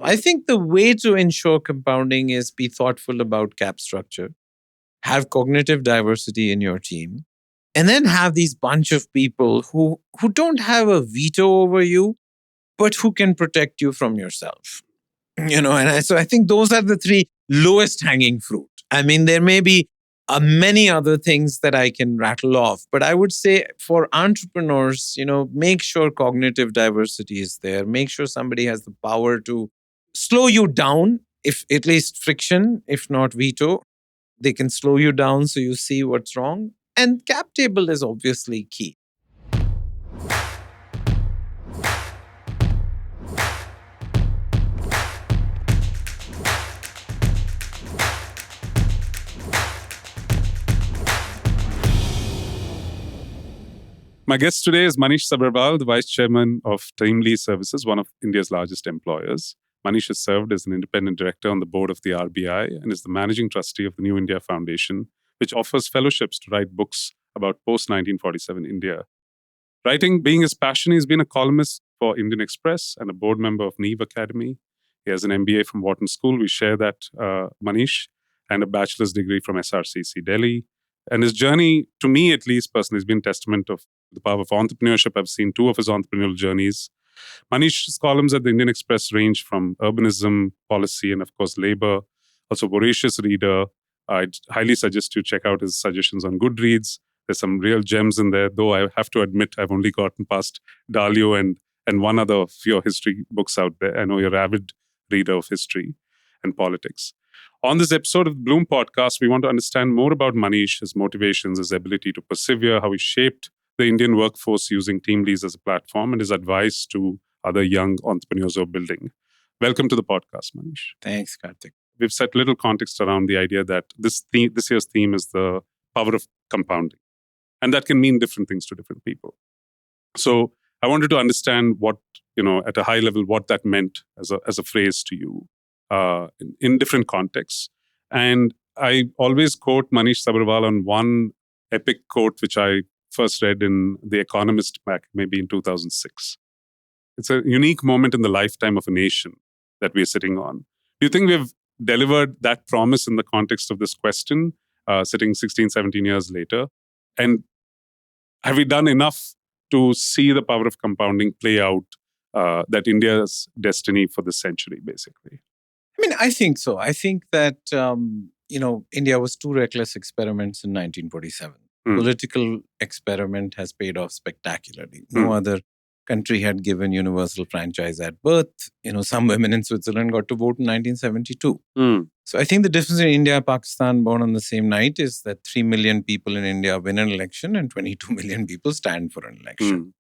I think the way to ensure compounding is be thoughtful about cap structure, have cognitive diversity in your team, and then have these bunch of people who don't have a veto over you, but who can protect you from yourself. So I think those are the three lowest hanging fruit. I mean, there may be many other things that I can rattle off, but I would say for entrepreneurs, make sure cognitive diversity is there. Make sure somebody has the power to slow you down, if at least friction, if not veto. They can slow you down so you see what's wrong. And cap table is obviously key. My guest today is Manish Sabharwal, the Vice Chairman of TeamLease Services, one of India's largest employers. Manish has served as an independent director on the board of the RBI and is the managing trustee of the New India Foundation, which offers fellowships to write books about post-1947 India. Writing being his passion, he's been a columnist for Indian Express and a board member of Neve Academy. He has an MBA from Wharton School. We share that, Manish, and a bachelor's degree from SRCC Delhi. And his journey, to me at least personally, has been testament of the power of entrepreneurship. I've seen two of his entrepreneurial journeys. Manish's columns at the Indian Express range from urbanism, policy, and of course, labor. Also, voracious reader. I'd highly suggest you check out his suggestions on Goodreads. There's some real gems in there, though I have to admit I've only gotten past Dalio and one other of your history books out there. I know you're an avid reader of history and politics. On this episode of the Blume podcast, we want to understand more about Manish, his motivations, his ability to persevere, how he shaped the Indian workforce using TeamLease as a platform, and his advice to other young entrepreneurs who are building. Welcome to the podcast, Manish. Thanks, Karthik. We've set little context around the idea that this year's theme is the power of compounding. And that can mean different things to different people. So I wanted to understand what, at a high level, what that meant as a phrase to you in different contexts. And I always quote Manish Sabharwal on one epic quote, which I first read in The Economist back maybe in 2006. It's a unique moment in the lifetime of a nation that we're sitting on. Do you think we've delivered that promise in the context of this question, sitting 16, 17 years later? And have we done enough to see the power of compounding play out that India's destiny for this century, basically? I mean, I think so. I think that, India was two reckless experiments in 1947. Political experiment has paid off spectacularly. No other country had given universal franchise at birth. Some women in Switzerland got to vote in 1972. So I think the difference in India and Pakistan born on the same night is that 3 million people in India win an election and 22 million people stand for an election.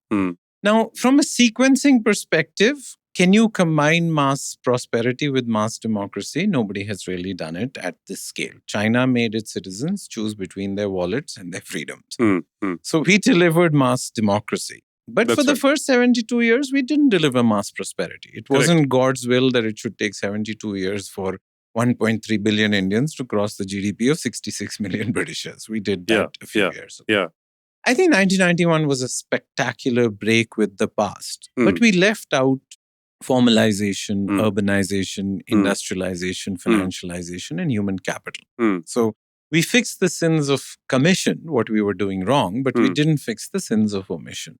Now, from a sequencing perspective, can you combine mass prosperity with mass democracy? Nobody has really done it at this scale. China made its citizens choose between their wallets and their freedoms. So we delivered mass democracy. But for the first 72 years, we didn't deliver mass prosperity. It wasn't God's will that it should take 72 years for 1.3 billion Indians to cross the GDP of 66 million Britishers. We did that a few years ago. I think 1991 was a spectacular break with the past. But we left out formalization, urbanization, industrialization, financialization, and human capital. So we fixed the sins of commission, what we were doing wrong, but we didn't fix the sins of omission.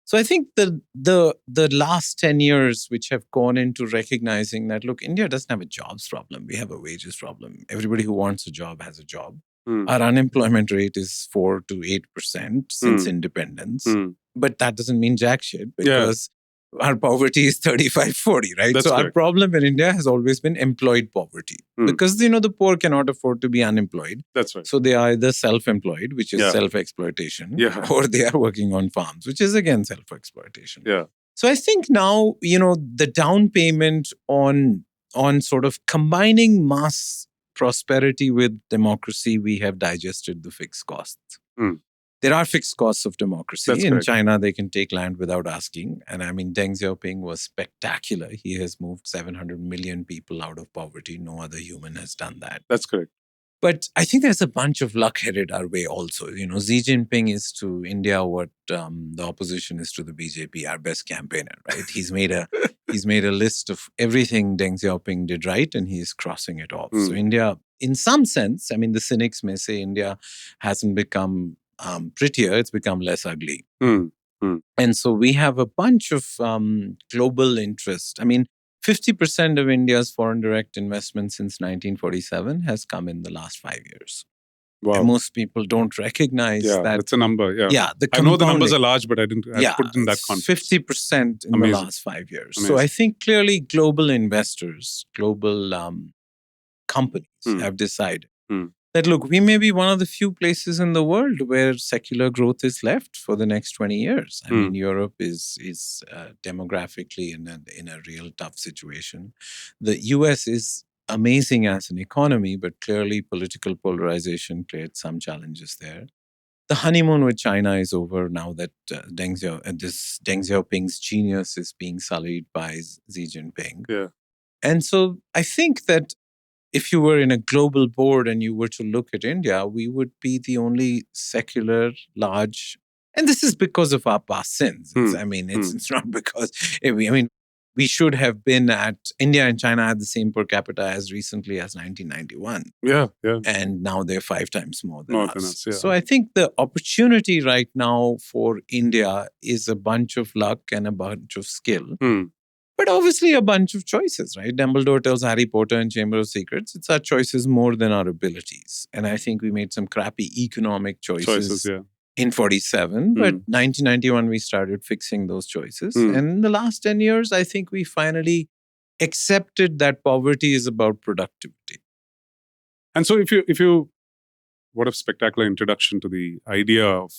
So I think the last 10 years, which have gone into recognizing that, look, India doesn't have a jobs problem. We have a wages problem. Everybody who wants a job has a job. Our unemployment rate is 4 to 8% since independence. But that doesn't mean jack shit because our poverty is 35-40, right? That's so correct. Our problem in India has always been employed poverty because, the poor cannot afford to be unemployed. That's right. So they are either self-employed, which is self-exploitation, or they are working on farms, which is again self-exploitation. So I think now, the down payment on sort of combining mass prosperity with democracy, we have digested the fixed costs. There are fixed costs of democracy. That's in correct. China, they can take land without asking. And I mean, Deng Xiaoping was spectacular. He has moved 700 million people out of poverty. No other human has done that. That's correct. But I think there's a bunch of luck headed our way also. Xi Jinping is to India what the opposition is to the BJP, our best campaigner, right? He's made a He's made a list of everything Deng Xiaoping did right, and he's crossing it off. So India, in some sense, I mean, the cynics may say India hasn't become prettier; it's become less ugly. And so we have a bunch of global interest. I mean, 50% of India's foreign direct investment since 1947 has come in the last 5 years. Wow. And most people don't recognize that. That's a number. Yeah, I know the numbers are large, but I didn't put it in that context. 50% in the last 5 years. Amazing. So I think clearly global investors, global companies have decided that, look, we may be one of the few places in the world where secular growth is left for the next 20 years. I mean, Europe is demographically in a real tough situation. The US is amazing as an economy, but clearly political polarization creates some challenges there. The honeymoon with China is over now that Deng Xiaoping's genius is being sullied by Xi Jinping. Yeah. And so I think that if you were in a global board and you were to look at India, we would be the only secular, large, and this is because of our past sins. It's not because, we should have been India and China had the same per capita as recently as 1991. Yeah. And now they're 5 times more than us. Yeah. So I think the opportunity right now for India is a bunch of luck and a bunch of skill. But obviously a bunch of choices, right? Dumbledore tells Harry Potter in Chamber of Secrets, it's our choices more than our abilities. And I think we made some crappy economic choices in 47. But 1991, we started fixing those choices. And in the last 10 years, I think we finally accepted that poverty is about productivity. And so if you what a spectacular introduction to the idea of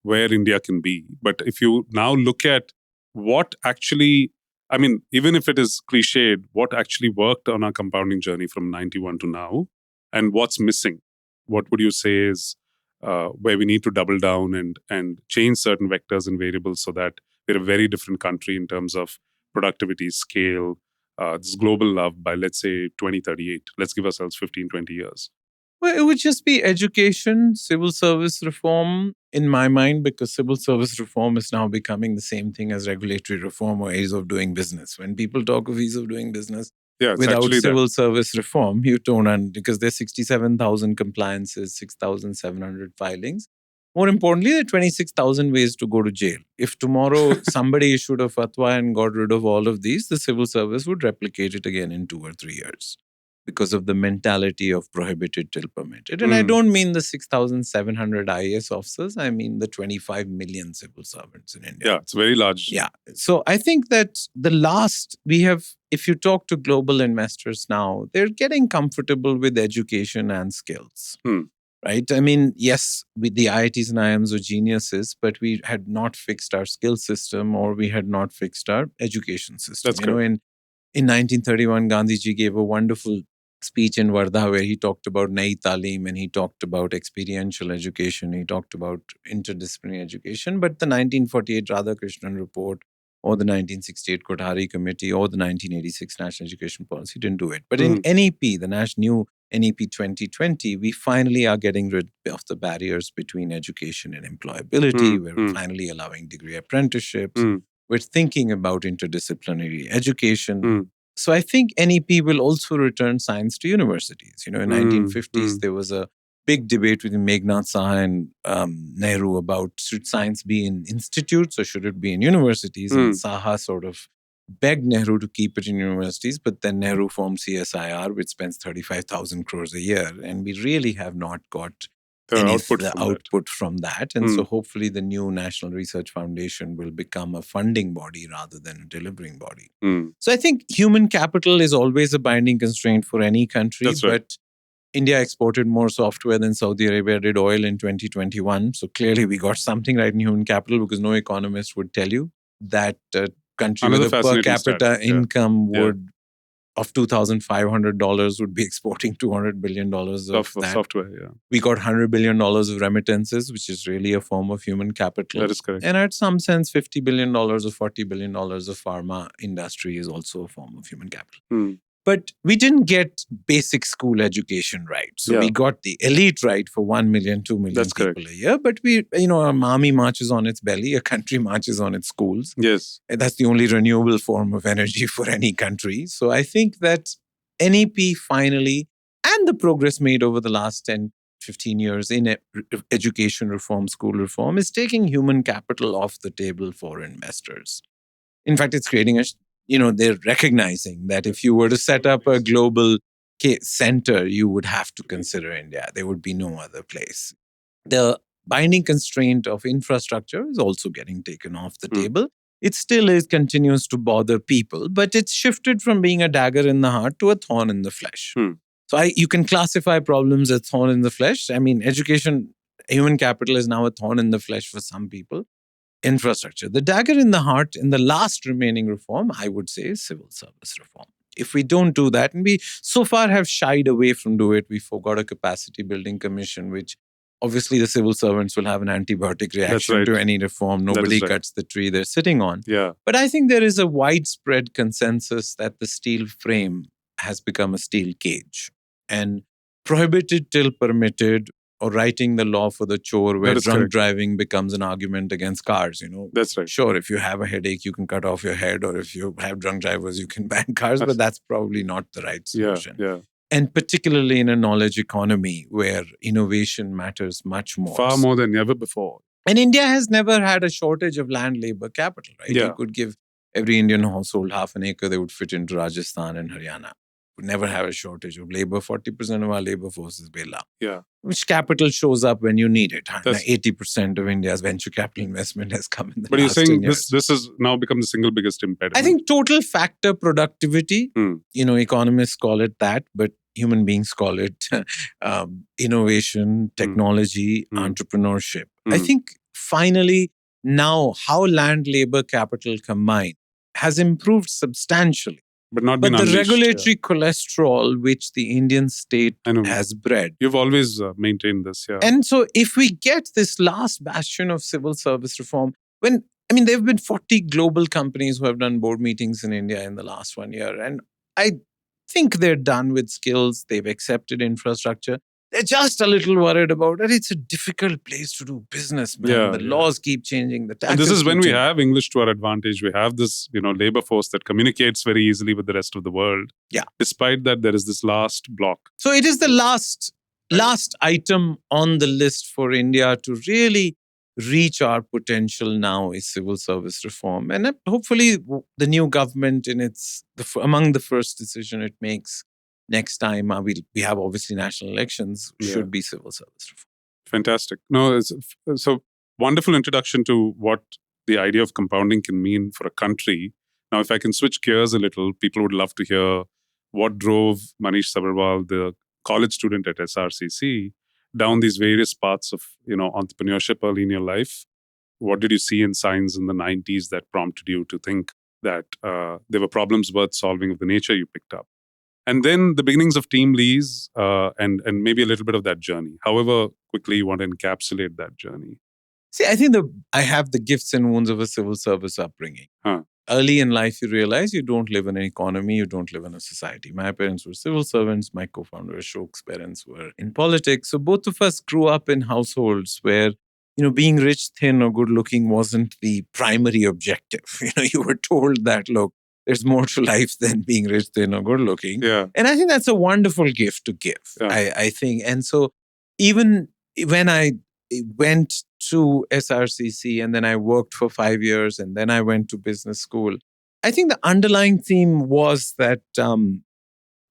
where India can be. But if you now look at what actually, I mean, even if it is cliched, what actually worked on our compounding journey from 91 to now, and what's missing? What would you say is where we need to double down and change certain vectors and variables so that we're a very different country in terms of productivity, scale, this global love by, let's say, 2038. Let's give ourselves 15, 20 years. Well, it would just be education, civil service reform, in my mind, because civil service reform is now becoming the same thing as regulatory reform or ease of doing business. When people talk of ease of doing business, without civil service reform, you don't, because there's 67,000 compliances, 6,700 filings. More importantly, there are 26,000 ways to go to jail. If tomorrow somebody issued a fatwa and got rid of all of these, the civil service would replicate it again in 2 or 3 years because of the mentality of prohibited till permitted. And I don't mean the 6,700 IAS officers. I mean the 25 million civil servants in India. Yeah, it's very large. Yeah. So I think that if you talk to global investors now, they're getting comfortable with education and skills. Right? I mean, yes, the IITs and IIMs were geniuses, but we had not fixed our skill system or we had not fixed our education system. That's correct. In 1931, Gandhiji gave a wonderful speech in Wardha where he talked about Nai Talim and he talked about experiential education. He talked about interdisciplinary education. But the 1948 Radhakrishnan report or the 1968 Kothari Committee or the 1986 National Education Policy didn't do it. But in NEP, the new NEP 2020, we finally are getting rid of the barriers between education and employability. We're finally allowing degree apprenticeships. We're thinking about interdisciplinary education. So I think NEP will also return science to universities. In 1950s, there was a big debate between Meghnad Saha and Nehru about should science be in institutes or should it be in universities? And Saha sort of begged Nehru to keep it in universities, but then Nehru formed CSIR, which spends 35,000 crores a year. And we really have not got the output from that. And so hopefully the new National Research Foundation will become a funding body rather than a delivering body. So I think human capital is always a binding constraint for any country. That's right. But India exported more software than Saudi Arabia did oil in 2021. So clearly we got something right in human capital because no economist would tell you that a country with a per capita income of $2,500 would be exporting $200 billion of that. Software, yeah. We got $100 billion of remittances, which is really a form of human capital. That is correct. And at some sense, $50 billion or $40 billion of pharma industry is also a form of human capital. But we didn't get basic school education right. So we got the elite right for 1 million, 2 million That's people correct. a year. But our army marches on its belly, a country marches on its schools. Yes. And that's the only renewable form of energy for any country. So I think that NEP finally, and the progress made over the last 10, 15 years in education reform, school reform, is taking human capital off the table for investors. In fact, it's creating they're recognizing that if you were to set up a global center, you would have to consider India. There would be no other place. The binding constraint of infrastructure is also getting taken off the table. It still continues to bother people, but it's shifted from being a dagger in the heart to a thorn in the flesh. So you can classify problems as thorn in the flesh. I mean, education, human capital is now a thorn in the flesh for some people. Infrastructure. The dagger in the heart in the last remaining reform, I would say, is civil service reform. If we don't do that, and we so far have shied away from doing it, we forgot a capacity building commission, which obviously the civil servants will have an antibiotic reaction to any reform. Nobody cuts the tree they're sitting on. But I think there is a widespread consensus that the steel frame has become a steel cage. And prohibited till permitted, or writing the law for the chore where drunk driving becomes an argument against cars, That's right. Sure, if you have a headache, you can cut off your head, or if you have drunk drivers, you can ban cars, but that's probably not the right solution. Yeah. And particularly in a knowledge economy where innovation matters much more. Far more than ever before. And India has never had a shortage of land labor capital, right? Yeah. You could give every Indian household half an acre, they would fit into Rajasthan and Haryana. Would never have a shortage of labor. 40% of our labor force is Bela. Yeah. Which capital shows up when you need it. 80% of India's venture capital investment has come in the last 10 years. But you're saying this has now become the single biggest impediment. I think total factor productivity, economists call it that, but human beings call it innovation, technology, entrepreneurship. I think finally now how land labor capital combined has improved substantially. But not but been the unleashed, regulatory cholesterol which the Indian state has bred. You've always maintained this, yeah. And so if we get this last bastion of civil service reform, there have been 40 global companies who have done board meetings in India in the last 1 year. And I think they're done with skills. They've accepted infrastructure. They're just a little worried about it. It's a difficult place to do business, man. The laws keep changing. The taxes. And this is when we changing. have English to our advantage. We have this, labor force that communicates very easily with the rest of the world. Yeah. Despite that, there is this last block. So it is the last item on the list for India to really reach our potential now is civil service reform. And hopefully the new government among the first decision it makes next time, we have obviously national elections, should be civil service reform. Fantastic. No, so wonderful introduction to what the idea of compounding can mean for a country. Now, if I can switch gears a little, people would love to hear what drove Manish Sabharwal, the college student at SRCC, down these various paths of entrepreneurship early in your life. What did you see in science in the 90s that prompted you to think that there were problems worth solving of the nature you picked up? And then the beginnings of TeamLease and maybe a little bit of that journey. However quickly you want to encapsulate that journey. See, I think I have the gifts and wounds of a civil service upbringing. Early in life, you realize you don't live in an economy, you don't live in a society. My parents were civil servants. My co-founder Ashok's parents were in politics. So both of us grew up in households where, being rich, thin, or good looking wasn't the primary objective. You were told that, look, there's more to life than being rich, thin, or good looking. Yeah. And I think that's a wonderful gift to give. Yeah. I think. And so even when I went to SRCC and then I worked for 5 years and then I went to business school, I think the underlying theme was that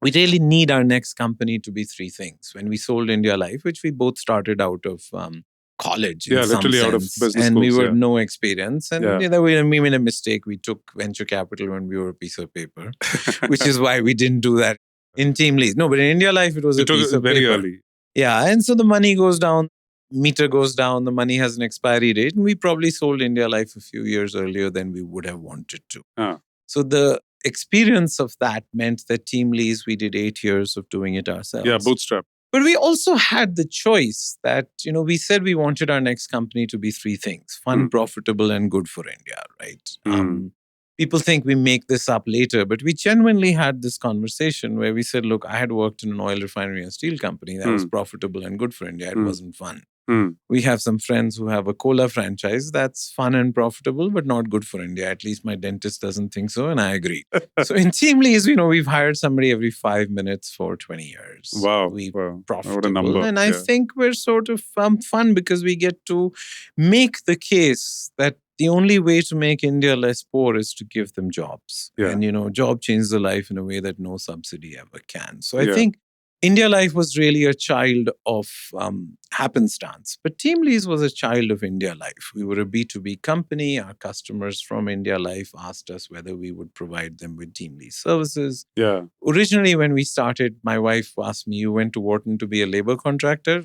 we really need our next company to be three things. When we sold India Life, which we both started out of college in some literally sense, out of business and schools, we were no experience. And we made a mistake. We took venture capital when we were a piece of paper, which is why we didn't do that in TeamLease. No, but in India Life, it was a piece of very paper. Early. Yeah, and so the money goes down, meter goes down, the money has an expiry date, and we probably sold India Life a few years earlier than we would have wanted to. So the experience of that meant that TeamLease, we did 8 years of doing it ourselves. Yeah, bootstrap. But we also had the choice that, we said we wanted our next company to be three things: fun, profitable, and good for India, right? people think we make this up later, but we genuinely had this conversation where we said, look, I had worked in an oil refinery and steel company that was profitable and good for India. It wasn't fun. We have some friends who have a cola franchise that's fun and profitable, but not good for India. At least my dentist doesn't think so, and I agree. So in TeamLease, we've hired somebody every 5 minutes for 20 years. Wow. Profitable. What a number. And I think we're sort of fun because we get to make the case that the only way to make India less poor is to give them jobs. Yeah. And, job changes the life in a way that no subsidy ever can. So I think India Life was really a child of happenstance. But TeamLease was a child of India Life. We were a B2B company. Our customers from India Life asked us whether we would provide them with TeamLease services. Yeah. Originally, when we started, my wife asked me, you went to Wharton to be a labor contractor?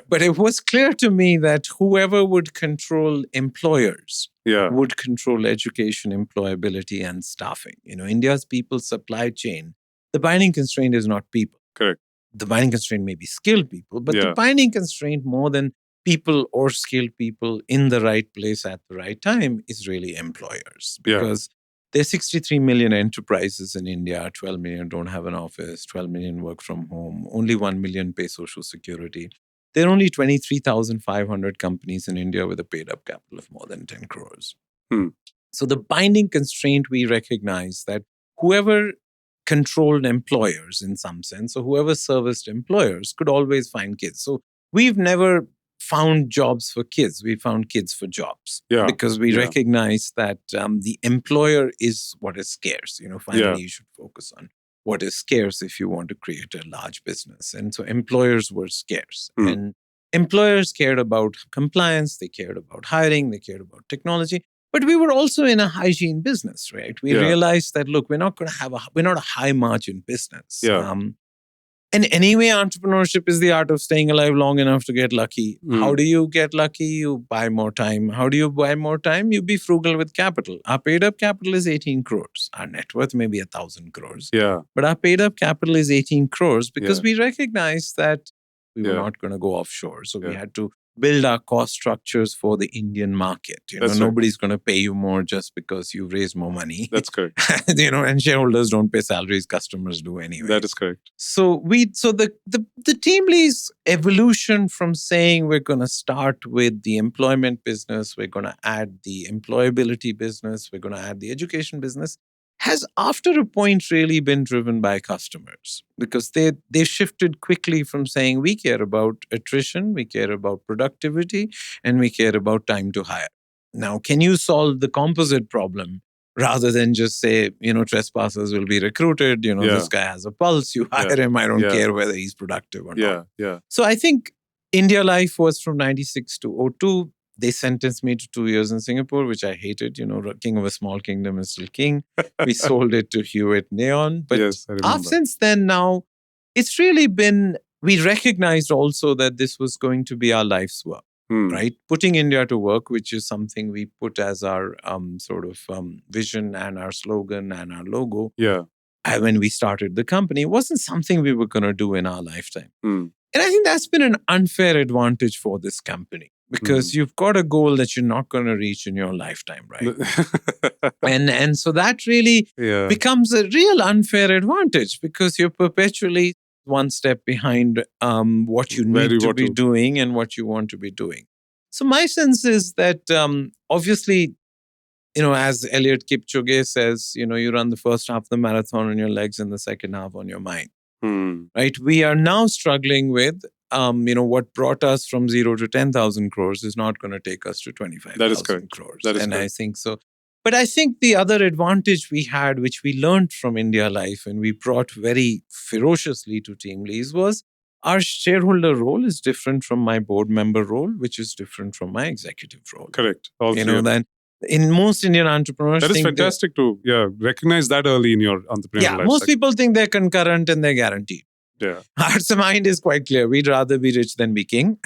But it was clear to me that whoever would control employers would control education, employability, and staffing. India's people supply chain, the binding constraint is not people. Correct. The binding constraint may be skilled people, but the binding constraint more than people or skilled people in the right place at the right time is really employers. Because there's 63 million enterprises in India, 12 million don't have an office, 12 million work from home, only 1 million pay social security. There are only 23,500 companies in India with a paid-up capital of more than 10 crores. So the binding constraint, we recognize that whoever controlled employers in some sense, or whoever serviced employers could always find kids. So we've never found jobs for kids. We found kids for jobs because we recognize that the employer is what is scarce. Finally, you should focus on what is scarce if you want to create a large business. And so employers were scarce. And employers cared about compliance. They cared about hiring. They cared about technology. But we were also in a hygiene business, right? We realized that, look, we're not a high margin business. And anyway, entrepreneurship is the art of staying alive long enough to get lucky. How do you get lucky? You buy more time. How do you buy more time? You be frugal with capital. Our paid up capital is 18 crores. Our net worth may be 1,000 crores. But our paid up capital is 18 crores because we recognized that we were not going to go offshore. So we had to build our cost structures for the Indian market. Nobody's going to pay you more just because you raise more money. That's correct. And shareholders don't pay salaries, customers do anyway. That is correct. So the TeamLease evolution from saying we're going to start with the employment business, we're going to add the employability business, we're going to add the education business, has after a point really been driven by customers because they shifted quickly from saying we care about attrition, we care about productivity, and we care about time to hire. Now, can you solve the composite problem rather than just say, trespassers will be recruited, this guy has a pulse, you hire him, I don't care whether he's productive or not. So I think India Life was from 96 to 02. They sentenced me to 2 years in Singapore, which I hated. King of a small kingdom is still king. We sold it to Hewitt Neon. But since then now, it's really been, we recognized also that this was going to be our life's work, right? Putting India to work, which is something we put as our vision and our slogan and our logo. And when we started the company, it wasn't something we were going to do in our lifetime. And I think that's been an unfair advantage for this company. Because you've got a goal that you're not going to reach in your lifetime, right? and so that really becomes a real unfair advantage because you're perpetually one step behind what you need to be doing and what you want to be doing. So my sense is that obviously, as Eliud Kipchoge says, you run the first half of the marathon on your legs and the second half on your mind. Right? We are now struggling with what brought us from 0 to 10,000 crores is not going to take us to 25,000 crores. That is and correct. I think so. But I think the other advantage we had, which we learned from India Life and we brought very ferociously to TeamLease, was our shareholder role is different from my board member role, which is different from my executive role. Correct. Then in most Indian entrepreneurs, that is fantastic to recognize that early in your entrepreneurial life. Most people think they're concurrent and they're guaranteed. Our mind is quite clear. We'd rather be rich than be king.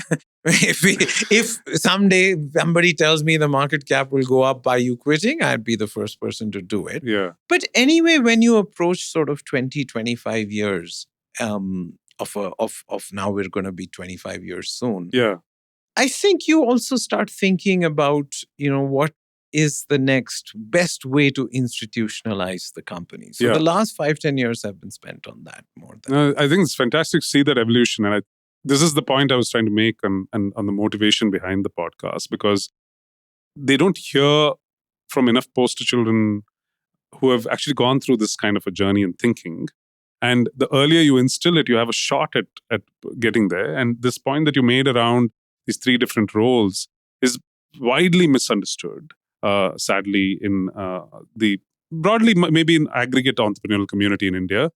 If someday somebody tells me the market cap will go up by you quitting, I'd be the first person to do it. But anyway, when you approach sort of 20, 25 years of now we're going to be 25 years soon. I think you also start thinking about, what is the next best way to institutionalize the company. So Yeah. the last 5-10 years have been spent on that more than. I think it's fantastic to see that evolution. And this is the point I was trying to make on the motivation behind the podcast, because they don't hear from enough poster children who have actually gone through this kind of a journey and thinking. And the earlier you instill it, you have a shot at getting there. And this point that you made around these three different roles is widely misunderstood, sadly, in the broadly, maybe in aggregate entrepreneurial community in India.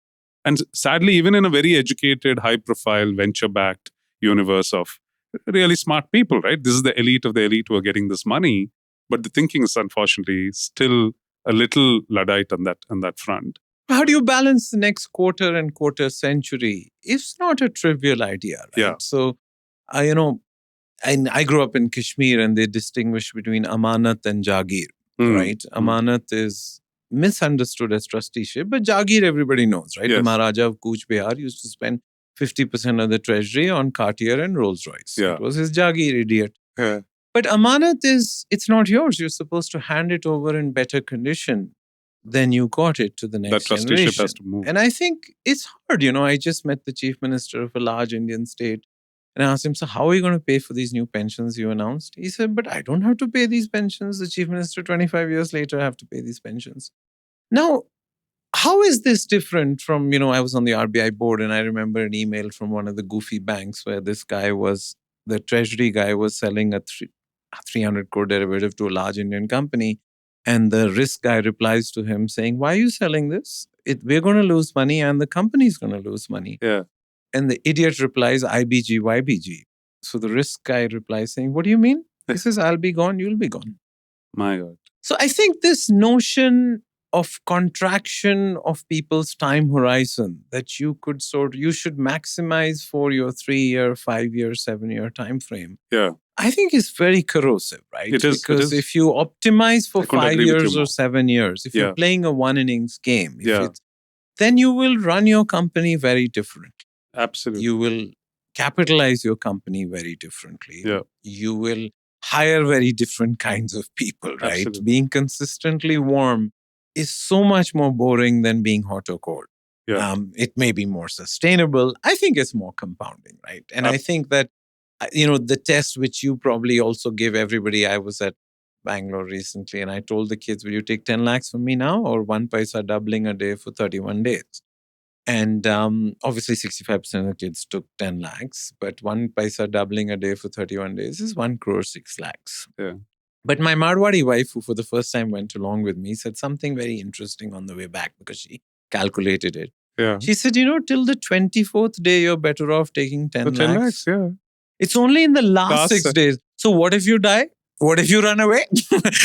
And sadly, even in a very educated, high-profile, venture-backed universe of really smart people, right? This is the elite of the elite who are getting this money. But the thinking is unfortunately still a little Luddite on that front. How do you balance the next quarter and quarter century? It's not a trivial idea, right? Yeah. So, I grew up in Kashmir, and they distinguish between amanat and jagir, right? Amanat is misunderstood as trusteeship, but jagir everybody knows, right? Yes. The Maharaja of Cooch Behar used to spend 50% of the treasury on Cartier and Rolls Royce. Yeah. It was his jagir, idiot. Yeah. But amanat it's not yours. You're supposed to hand it over in better condition than you got it to the next That trusteeship generation. has to move. And I think it's hard. I just met the chief minister of a large Indian state, and I asked him, so how are you going to pay for these new pensions you announced? He said, but I don't have to pay these pensions. The chief minister 25 years later have to pay these pensions. Now, how is this different from, I was on the RBI board, and I remember an email from one of the goofy banks where the treasury guy was selling a 300 crore derivative to a large Indian company. And the risk guy replies to him saying, why are you selling this? We're going to lose money and the company's going to lose money. Yeah. And the idiot replies, IBG, YBG. So the risk guy replies saying, what do you mean? He says, I'll be gone, you'll be gone. My God. So I think this notion of contraction of people's time horizon that you should maximize for your 3-year, 5-year, 7-year time frame. Yeah. I think is very corrosive, right? It is. Because if you optimize for 5 years or 7 years, if you're playing a one innings game, then you will run your company very differently. Absolutely. You will capitalize your company very differently. Yeah. You will hire very different kinds of people, right? Absolutely. Being consistently warm is so much more boring than being hot or cold. Yeah. It may be more sustainable. I think it's more compounding, right? And I think that the test which you probably also give everybody. I was at Bangalore recently and I told the kids, will you take 10 lakhs from me now or 1 paisa doubling a day for 31 days? And obviously 65% of the kids took 10 lakhs, but 1 paisa doubling a day for 31 days is 1 crore 6 lakhs. Yeah. But my Marwadi wife, who for the first time went along with me, said something very interesting on the way back because she calculated it. Yeah. She said, till the 24th day, you're better off taking 10 lakhs. 10 lakhs, yeah. It's only in the last 6 days. So what if you die? What if you run away?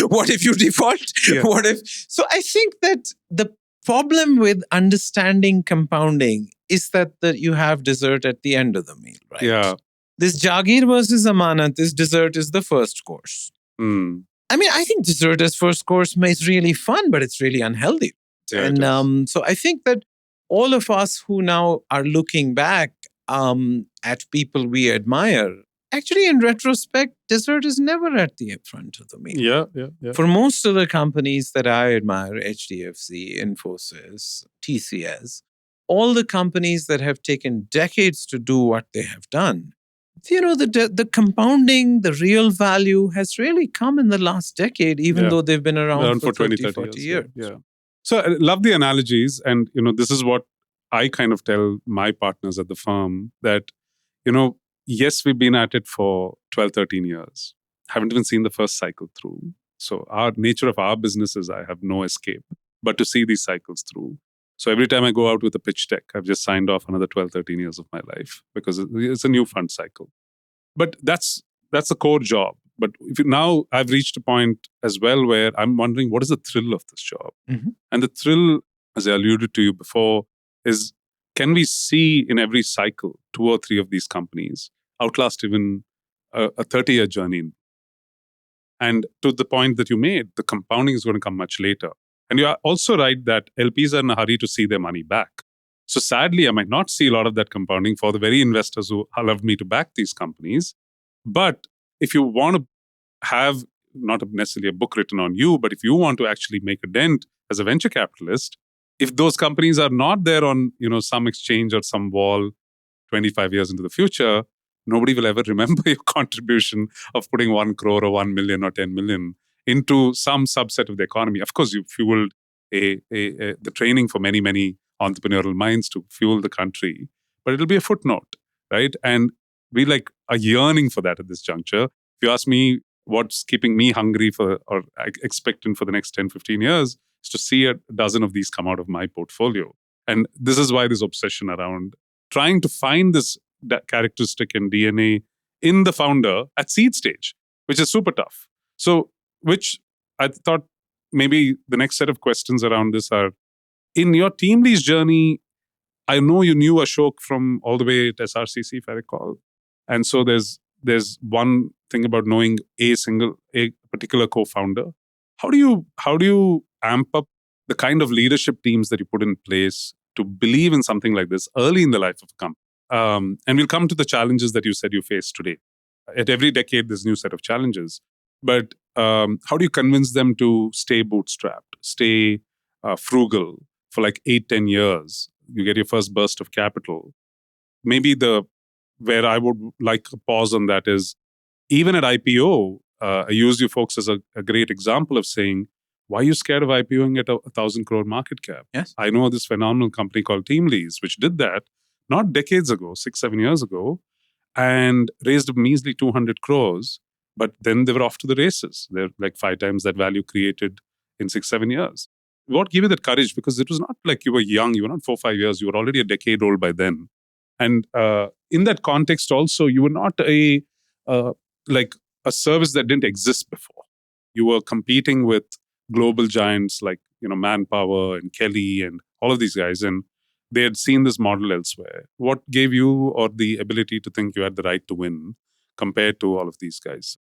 What if you default? Yeah. So I think that the problem with understanding compounding is that you have dessert at the end of the meal, right? Yeah. This Jagir versus Amanat, this dessert is the first course. I mean, I think dessert as first course is really fun, but it's really unhealthy. Yeah, and so I think that all of us who now are looking back at people we admire, actually in retrospect, dessert is never at the front of the meal. Yeah. For most of the companies that I admire, HDFC, Infosys, TCS, all the companies that have taken decades to do what they have done, the compounding, the real value has really come in the last decade, even though they've been around for 30, 40 years. Yeah. So I love the analogies. And, this is what I kind of tell my partners at the firm that, yes, we've been at it for 12, 13 years. Haven't even seen the first cycle through. So our nature of our businesses, I have no escape but to see these cycles through. So every time I go out with a pitch deck, I've just signed off another 12, 13 years of my life because it's a new fund cycle. But that's the core job. But now I've reached a point as well where I'm wondering, what is the thrill of this job? Mm-hmm. And the thrill, as I alluded to you before, is can we see in every cycle 2 or 3 of these companies outlast even a 30-year journey? And to the point that you made, the compounding is going to come much later. And you are also right that LPs are in a hurry to see their money back. So sadly, I might not see a lot of that compounding for the very investors who allowed me to back these companies. But if you want to have not necessarily a book written on you, but if you want to actually make a dent as a venture capitalist, if those companies are not there on some exchange or some wall 25 years into the future, nobody will ever remember your contribution of putting 1 crore or 1 million or 10 million into some subset of the economy. Of course, you fueled the training for many, many entrepreneurial minds to fuel the country, but it'll be a footnote, right? And we are yearning for that at this juncture. If you ask me what's keeping me hungry for or expectant for the next 10, 15 years, is to see a dozen of these come out of my portfolio. And this is why this obsession around trying to find this characteristic and DNA in the founder at seed stage, which is super tough. So, which I thought maybe the next set of questions around this are, in your TeamLease journey, I know you knew Ashok from all the way at SRCC, if I recall. And so there's one thing about knowing a particular co-founder. How do you amp up the kind of leadership teams that you put in place to believe in something like this early in the life of a company? And we'll come to the challenges that you said you face today. At every decade, there's a new set of challenges. But how do you convince them to stay bootstrapped, stay frugal for 8-10 years? You get your first burst of capital. Maybe where I would like a pause on that is, even at IPO, I use you folks as a great example of saying, why are you scared of IPOing at a 1,000 crore market cap? Yes. I know this phenomenal company called TeamLease, which did that not decades ago, 6-7 years ago, and raised a measly 200 crores. But then they were off to the races. They're 5 times that value created in 6-7 years. What gave you that courage? Because it was not like you were young. You were not 4-5 years. You were already a decade old by then. And in that context also, you were not a service that didn't exist before. You were competing with global giants like Manpower and Kelly and all of these guys, and they had seen this model elsewhere. What gave you or the ability to think you had the right to win compared to all of these guys?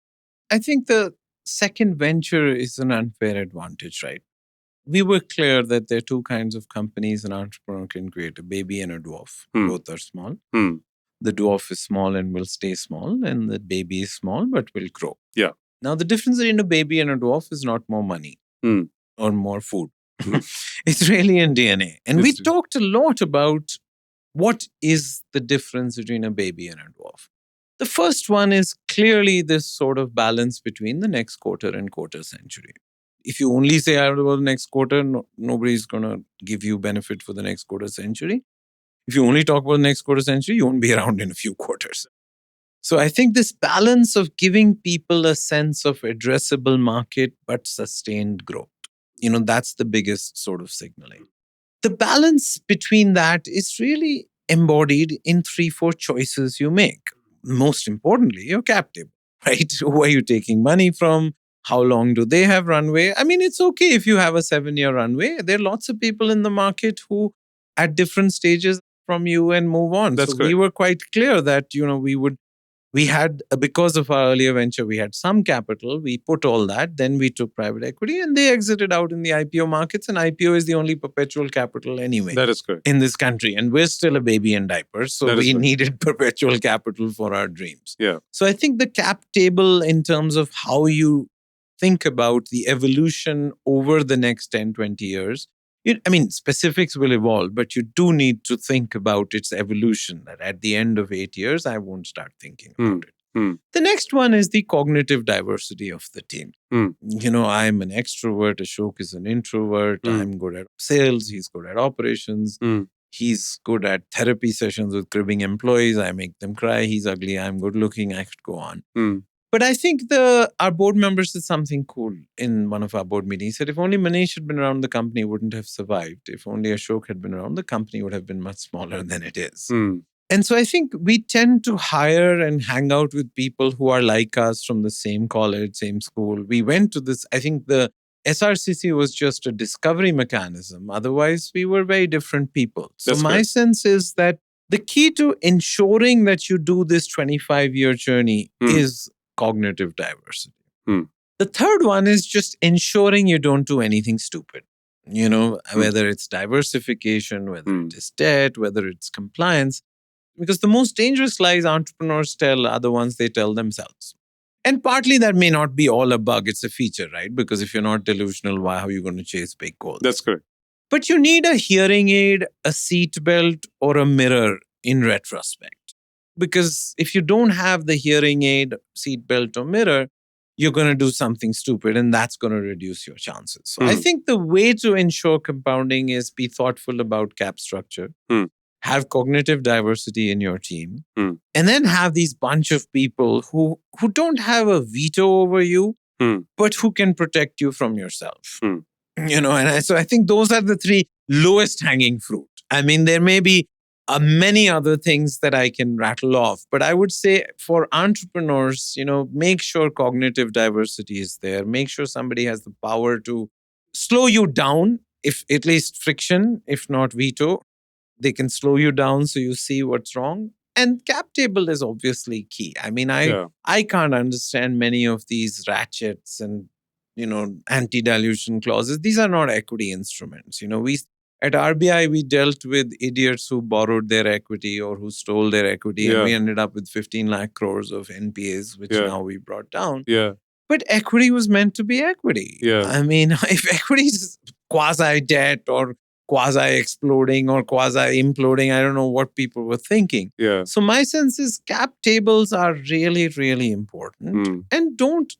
I think the second venture is an unfair advantage, right? We were clear that there are two kinds of companies an entrepreneur can create, a baby and a dwarf. Both are small. The dwarf is small and will stay small, and the baby is small but will grow. Yeah. Now, the difference between a baby and a dwarf is not more money or more food. It's really in DNA. And we talked a lot about what is the difference between a baby and a dwarf. The first one is clearly this sort of balance between the next quarter and quarter century. If you only say out about the next quarter, nobody's going to give you benefit for the next quarter century. If you only talk about the next quarter century, you won't be around in a few quarters. So I think this balance of giving people a sense of addressable market but sustained growth, that's the biggest sort of signaling. The balance between that is really embodied in 3-4 choices you make. Most importantly, your cap table, right? Who are you taking money from? How long do they have runway? I mean, it's okay if you have a 7-year runway. There are lots of people in the market who at different stages from you and move on. That's so correct. We were quite clear that, we had, because of our earlier venture, we had some capital. We put all that. Then we took private equity and they exited out in the IPO markets. And IPO is the only perpetual capital anyway. That is correct. In this country. And we're still a baby in diapers. So we needed perpetual capital for our dreams. Yeah. So I think the cap table in terms of how you think about the evolution over the next 10, 20 years, specifics will evolve, but you do need to think about its evolution, that at the end of 8 years, I won't start thinking about it. The next one is the cognitive diversity of the team. I'm an extrovert, Ashok is an introvert, I'm good at sales, he's good at operations, he's good at therapy sessions with cribbing employees, I make them cry, he's ugly, I'm good looking, I could go on. But I think our board member said something cool in one of our board meetings. He said, if only Manish had been around, the company wouldn't have survived. If only Ashok had been around, the company would have been much smaller than it is. And so I think we tend to hire and hang out with people who are like us from the same college, same school. We went to this, I think the SRCC was just a discovery mechanism. Otherwise, we were very different people. So my sense is that the key to ensuring that you do this 25-year journey is cognitive diversity. The third one is just ensuring you don't do anything stupid. Whether it's diversification, whether it is debt, whether it's compliance. Because the most dangerous lies entrepreneurs tell are the ones they tell themselves. And partly that may not be all a bug, it's a feature, right? Because if you're not delusional, why are you going to chase big goals? That's correct. But you need a hearing aid, a seat belt, or a mirror in retrospect. Because if you don't have the hearing aid, seat belt, or mirror, you're going to do something stupid and that's going to reduce your chances. So I think the way to ensure compounding is be thoughtful about cap structure, have cognitive diversity in your team, and then have these bunch of people who don't have a veto over you, but who can protect you from yourself. So I think those are the three lowest hanging fruit. I mean, there may be many other things that I can rattle off, but I would say for entrepreneurs, make sure cognitive diversity is there. Make sure somebody has the power to slow you down, if at least friction, if not veto. They can slow you down so you see what's wrong. And cap table is obviously key. I mean, I can't understand many of these ratchets and anti-dilution clauses. These are not equity instruments. We at RBI we dealt with idiots who borrowed their equity or who stole their equity, and we ended up with 15 lakh crores of NPAs, which now we brought down. But equity was meant to be equity. I mean, if equity is quasi debt or quasi exploding or quasi imploding, I don't know what people were thinking. So my sense is cap tables are really, really important, and don't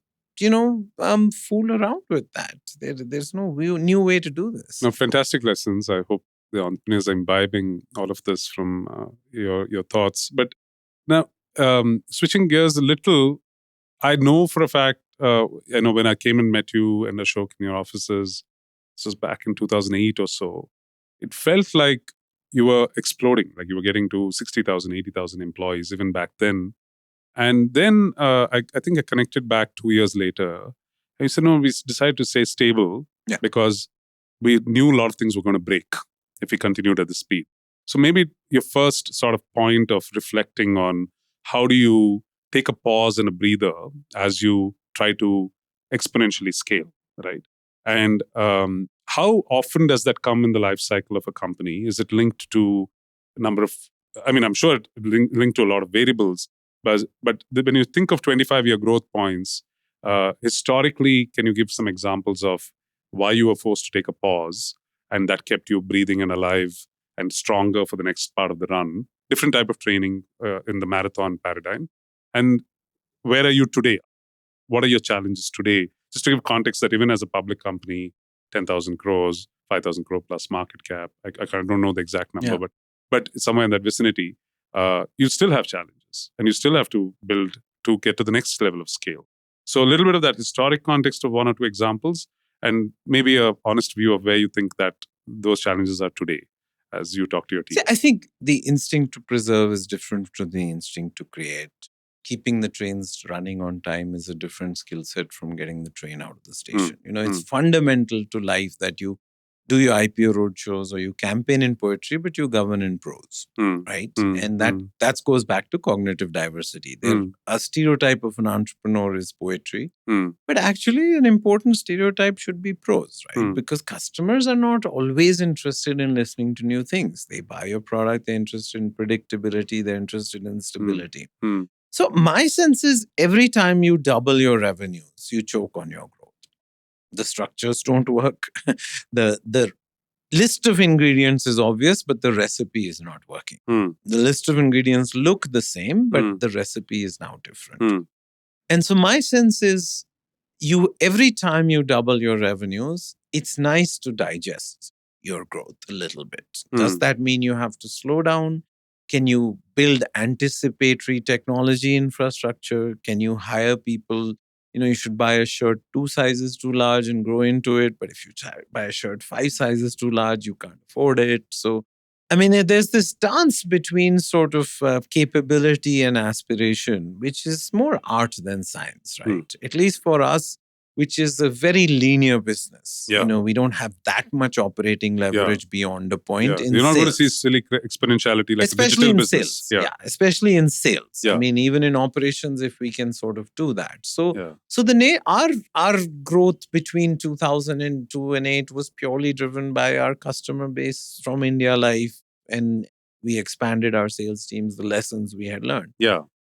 fool around with that. There's no new way to do this. No, fantastic lessons. I hope the entrepreneurs are imbibing all of this from your thoughts. But now, switching gears a little, I know for a fact, I know when I came and met you and Ashok in your offices, this was back in 2008 or so, it felt like you were exploding, like you were getting to 60,000, 80,000 employees even back then. And then I think I connected back 2 years later. And you said, no, we decided to stay stable because we knew a lot of things were going to break if we continued at this speed. So maybe your first sort of point of reflecting on how do you take a pause and a breather as you try to exponentially scale, right? And how often does that come in the life cycle of a company? Is it linked to a number of, I'm sure it linked to a lot of variables, but when you think of 25-year growth points, historically, can you give some examples of why you were forced to take a pause and that kept you breathing and alive and stronger for the next part of the run? Different type of training in the marathon paradigm. And where are you today? What are your challenges today? Just to give context that even as a public company, 10,000 crores, 5,000 crore plus market cap, I don't know the exact number, but somewhere in that vicinity, you still have challenges and you still have to build to get to the next level of scale. So a little bit of that historic context of one or two examples and maybe a honest view of where you think that those challenges are today as you talk to your team. See, I think the instinct to preserve is different from the instinct to create. Keeping the trains running on time is a different skill set from getting the train out of the station. It's fundamental to life that you do your IPO roadshows or you campaign in poetry, but you govern in prose, right? And that goes back to cognitive diversity. A stereotype of an entrepreneur is poetry, but actually an important stereotype should be prose, right? Because customers are not always interested in listening to new things. They buy your product, they're interested in predictability, they're interested in stability. So my sense is every time you double your revenues, you choke on your growth. The structures don't work. The list of ingredients is obvious, but the recipe is not working. The list of ingredients look the same, but the recipe is now different. And so my sense is every time you double your revenues, it's nice to digest your growth a little bit. Does that mean you have to slow down? Can you build anticipatory technology infrastructure? Can you hire people? You should buy a shirt 2 sizes too large and grow into it. But if you buy a shirt 5 sizes too large, you can't afford it. So, there's this dance between sort of capability and aspiration, which is more art than science, right? At least for us, which is a very linear business. We don't have that much operating leverage beyond a point. You're not going to see silly exponentiality like especially a digital in business. Sales. Especially in sales. Even in operations, if we can sort of do that. So our growth between 2002 and 8 was purely driven by our customer base from India Life, and we expanded our sales teams, the lessons we had learned.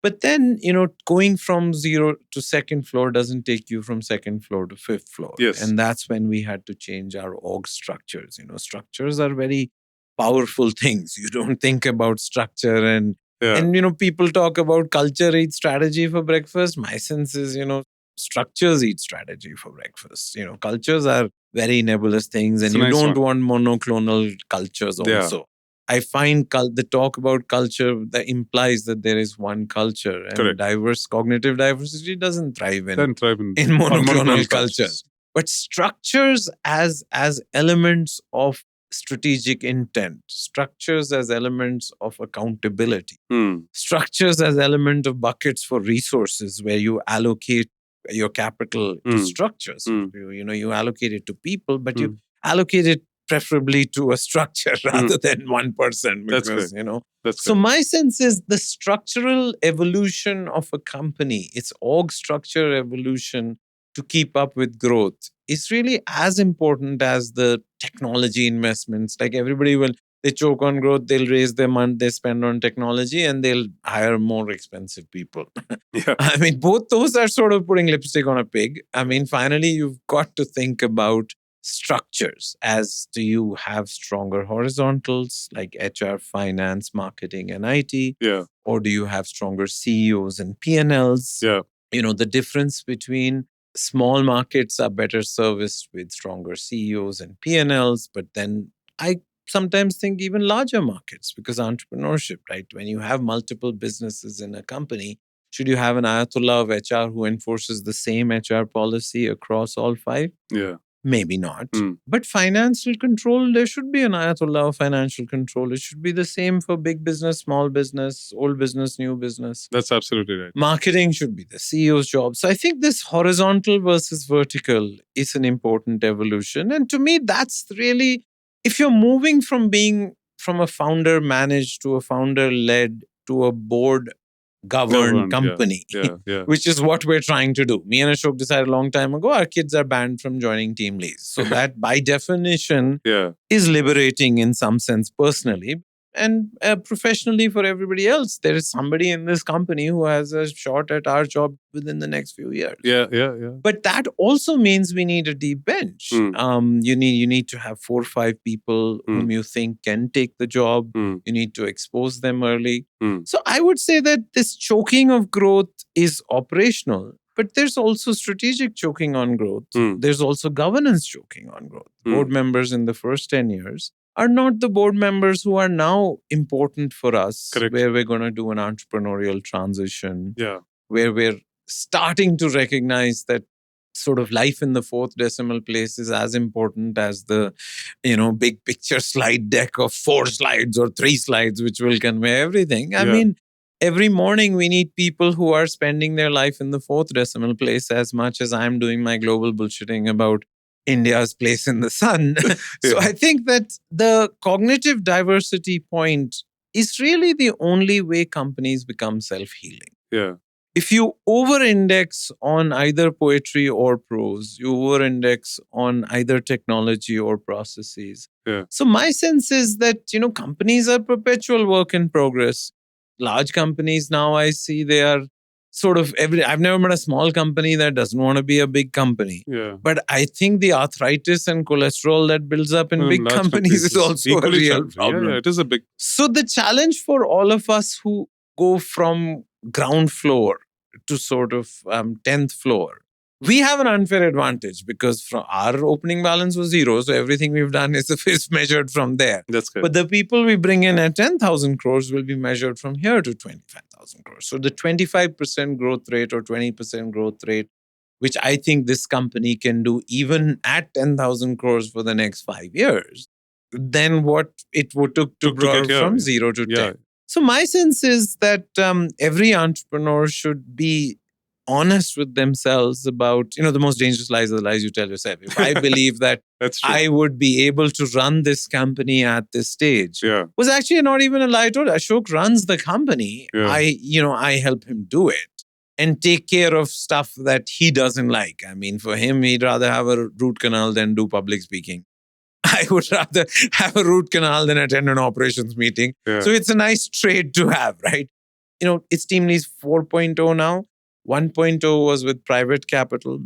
But then, going from zero to second floor doesn't take you from second floor to fifth floor. Yes. And that's when we had to change our org structures. Structures are very powerful things. You don't think about structure and people talk about culture eats strategy for breakfast. My sense is, structures eat strategy for breakfast. Cultures are very nebulous things, and you don't want monoclonal cultures also. I find the talk about culture that implies that there is one culture, and cognitive diversity doesn't thrive in monoclonal cultures. But structures as elements of strategic intent, structures as elements of accountability, structures as element of buckets for resources where you allocate your capital to structures. You allocate it to people, but you allocate it preferably to a structure rather than one person. Because, so my sense is the structural evolution of a company, its org structure evolution to keep up with growth is really as important as the technology investments. Like everybody they choke on growth, they'll raise their money they spend on technology, and they'll hire more expensive people. I mean, both those are sort of putting lipstick on a pig. I mean, finally, you've got to think about structures. As do you have stronger horizontals like HR, finance, marketing, and IT? Or do you have stronger CEOs and P&Ls? The difference between small markets are better serviced with stronger CEOs and P&Ls, but then I sometimes think even larger markets, because entrepreneurship, right? When you have multiple businesses in a company, should you have an Ayatollah of HR who enforces the same HR policy across all five? Maybe not. But financial control, there should be an Ayatollah of financial control. It should be the same for big business, small business, old business, new business. That's absolutely right. Marketing should be the CEO's job. So I think this horizontal versus vertical is an important evolution. And to me, that's really, if you're moving from being from a founder managed to a founder led to a board governed company, which is what we're trying to do. Me and Ashok decided a long time ago, our kids are banned from joining TeamLease. So that by definition is liberating in some sense personally. And professionally for everybody else, there is somebody in this company who has a shot at our job within the next few years. But that also means we need a deep bench. You need to have 4 or 5 people whom you think can take the job. You need to expose them early. So I would say that this choking of growth is operational, but there's also strategic choking on growth. There's also governance choking on growth. Board members in the first 10 years are not the board members who are now important for us, where we're going to do an entrepreneurial transition, where we're starting to recognize that sort of life in the fourth decimal place is as important as the, big picture slide deck of 4 slides or 3 slides, which will convey everything. I mean, every morning we need people who are spending their life in the fourth decimal place as much as I'm doing my global bullshitting about India's place in the sun. So I think that the cognitive diversity point is really the only way companies become self-healing. If you over-index on either poetry or prose, you over-index on either technology or processes. So my sense is that, companies are perpetual work in progress. Large companies now, I see they are sort of I've never met a small company that doesn't want to be a big company. But I think the arthritis and cholesterol that builds up in big companies is also a real problem. It is a big. So the challenge for all of us who go from ground floor to sort of 10th floor, we have an unfair advantage because from our opening balance was 0. So everything we've done is measured from there. That's good. But the people we bring in at 10,000 crores will be measured from here to 25,000 crores. So the 25% growth rate or 20% growth rate, which I think this company can do even at 10,000 crores for the next 5 years, then what it would took to grow from 0 to 10. So my sense is that every entrepreneur should be honest with themselves about, the most dangerous lies are the lies you tell yourself. If I believe that I would be able to run this company at this stage, was actually not even a lie. I told Ashok runs the company. I help him do it and take care of stuff that he doesn't like. I mean, for him, he'd rather have a root canal than do public speaking. I would rather have a root canal than attend an operations meeting. So it's a nice trade to have, right? it's TeamLease 4.0 now. 1.0 was with private capital.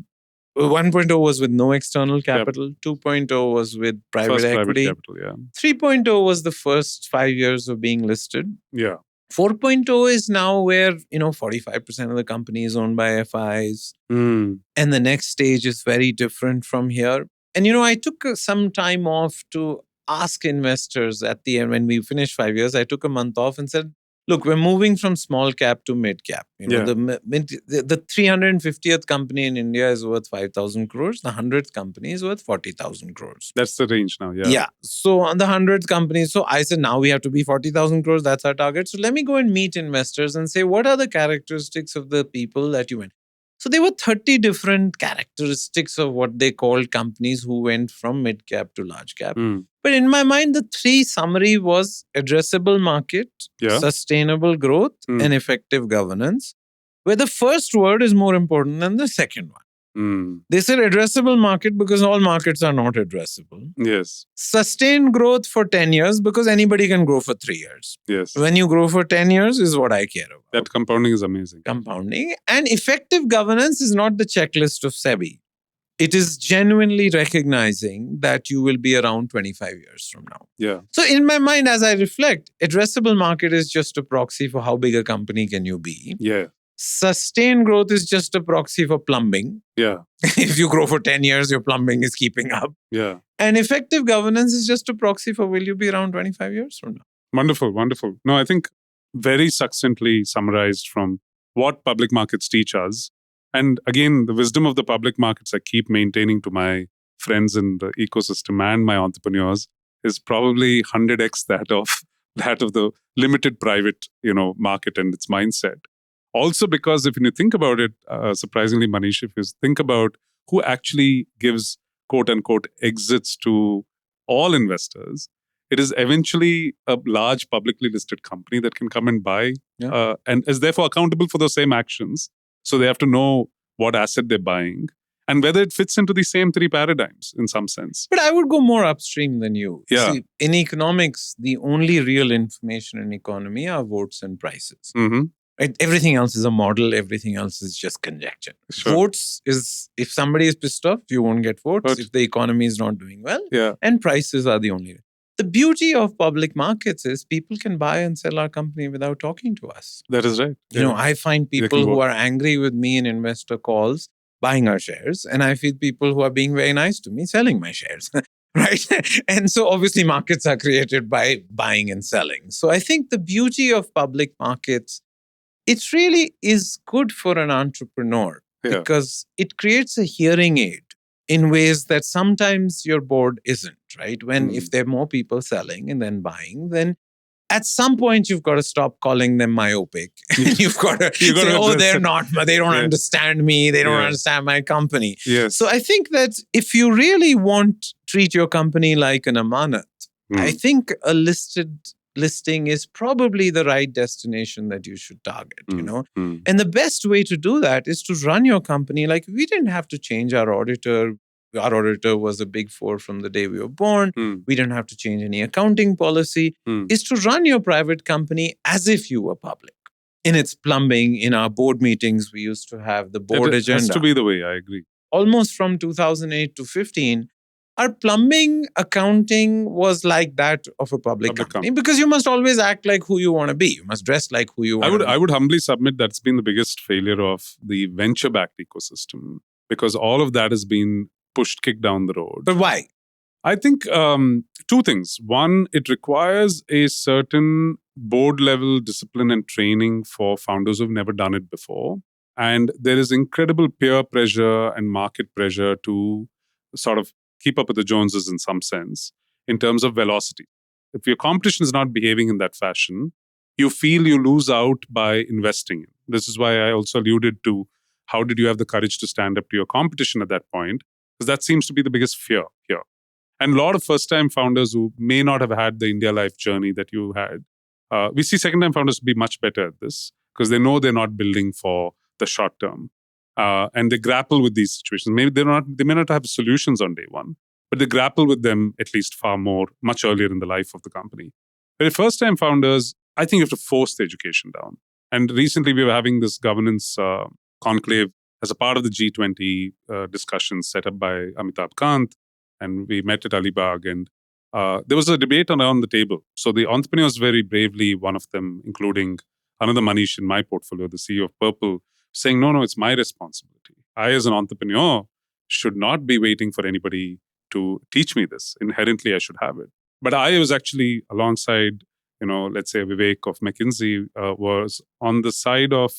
1.0 was with no external capital. 2.0 was with private equity. Private capital, yeah. 3.0 was the first 5 years of being listed. Yeah. 4.0 is now where, 45% of the company is owned by FIs. And the next stage is very different from here. And, I took some time off to ask investors at the end when we finished 5 years. I took a month off and said, look, we're moving from small cap to mid cap. The 350th company in India is worth 5,000 crores. The 100th company is worth 40,000 crores. That's the range now, yeah. Yeah. So on the 100th company, so I said, now we have to be 40,000 crores. That's our target. So let me go and meet investors and say, what are the characteristics of the people that you went? So there were 30 different characteristics of what they called companies who went from mid cap to large cap. But in my mind, the three summary was addressable market, sustainable growth, and effective governance, where the first word is more important than the second one. They said addressable market because all markets are not addressable. Yes. Sustained growth for 10 years because anybody can grow for 3 years. Yes. When you grow for 10 years is what I care about. That compounding is amazing. Compounding. And effective governance is not the checklist of SEBI. It is genuinely recognizing that you will be around 25 years from now. Yeah. So in my mind, as I reflect, addressable market is just a proxy for how big a company can you be. Yeah. Sustained growth is just a proxy for plumbing. Yeah. If you grow for 10 years, your plumbing is keeping up. Yeah. And effective governance is just a proxy for will you be around 25 years from now. Wonderful, wonderful. No, I think very succinctly summarized from what public markets teach us. And again, the wisdom of the public markets I keep maintaining to my friends in the ecosystem and my entrepreneurs is probably 100x that of the limited private, market and its mindset. Also, because if you think about it, surprisingly, Manish, if you think about who actually gives quote unquote exits to all investors, it is eventually a large publicly listed company that can come and buy and is therefore accountable for those same actions. So they have to know what asset they're buying and whether it fits into the same three paradigms in some sense. But I would go more upstream than you. Yeah. See, in economics, the only real information in economy are votes and prices. Right? Everything else is a model. Everything else is just conjecture. Sure. Votes is, if somebody is pissed off, you won't get votes. If the economy is not doing well. Yeah. And prices are the only. The beauty of public markets is people can buy and sell our company without talking to us. That is right. I find people who are angry with me in investor calls buying our shares. And I feel people who are being very nice to me selling my shares. Right? And so obviously markets are created by buying and selling. So I think the beauty of public markets, it really is good for an entrepreneur because it creates a hearing aid in ways that sometimes your board isn't, right? If there are more people selling and then buying, then at some point you've got to stop calling them myopic. You've got to say, they're not, they don't understand me, they don't understand my company. Yes. So I think that if you really treat your company like an amanat, I think a listing is probably the right destination that you should target, And the best way to do that is to run your company like we didn't have to change our auditor. Our auditor was a Big Four from the day we were born. We didn't have to change any accounting policy. Is to run your private company as if you were public. In its plumbing, in our board meetings, we used to have the board agenda. It has to be the way, I agree. Almost from 2008 to 15, our plumbing accounting was like that of a public company because you must always act like who you want to be. You must dress like who you want to be. I would humbly submit that's been the biggest failure of the venture-backed ecosystem because all of that has been kicked down the road. But why? I think two things. One, it requires a certain board-level discipline and training for founders who've never done it before. And there is incredible peer pressure and market pressure to sort of keep up with the Joneses in some sense in terms of velocity. If your competition is not behaving in that fashion, you feel you lose out by investing in. This is why I also alluded to how did you have the courage to stand up to your competition at that point? Because that seems to be the biggest fear here. And a lot of first-time founders who may not have had the India Life journey that you had, we see second-time founders be much better at this because they know they're not building for the short term. And they grapple with these situations. Maybe they may not have solutions on day one, but they grapple with them at least much earlier in the life of the company. But first-time founders, I think you have to force the education down. And recently we were having this governance conclave as a part of the G20 discussions set up by Amitabh Kant. And we met at Alibag, and there was a debate around the table. So the entrepreneurs very bravely, one of them, including another Manish in my portfolio, the CEO of Purple, saying, no, it's my responsibility. I, as an entrepreneur, should not be waiting for anybody to teach me this. Inherently, I should have it. But I was actually alongside, let's say Vivek of McKinsey was on the side of,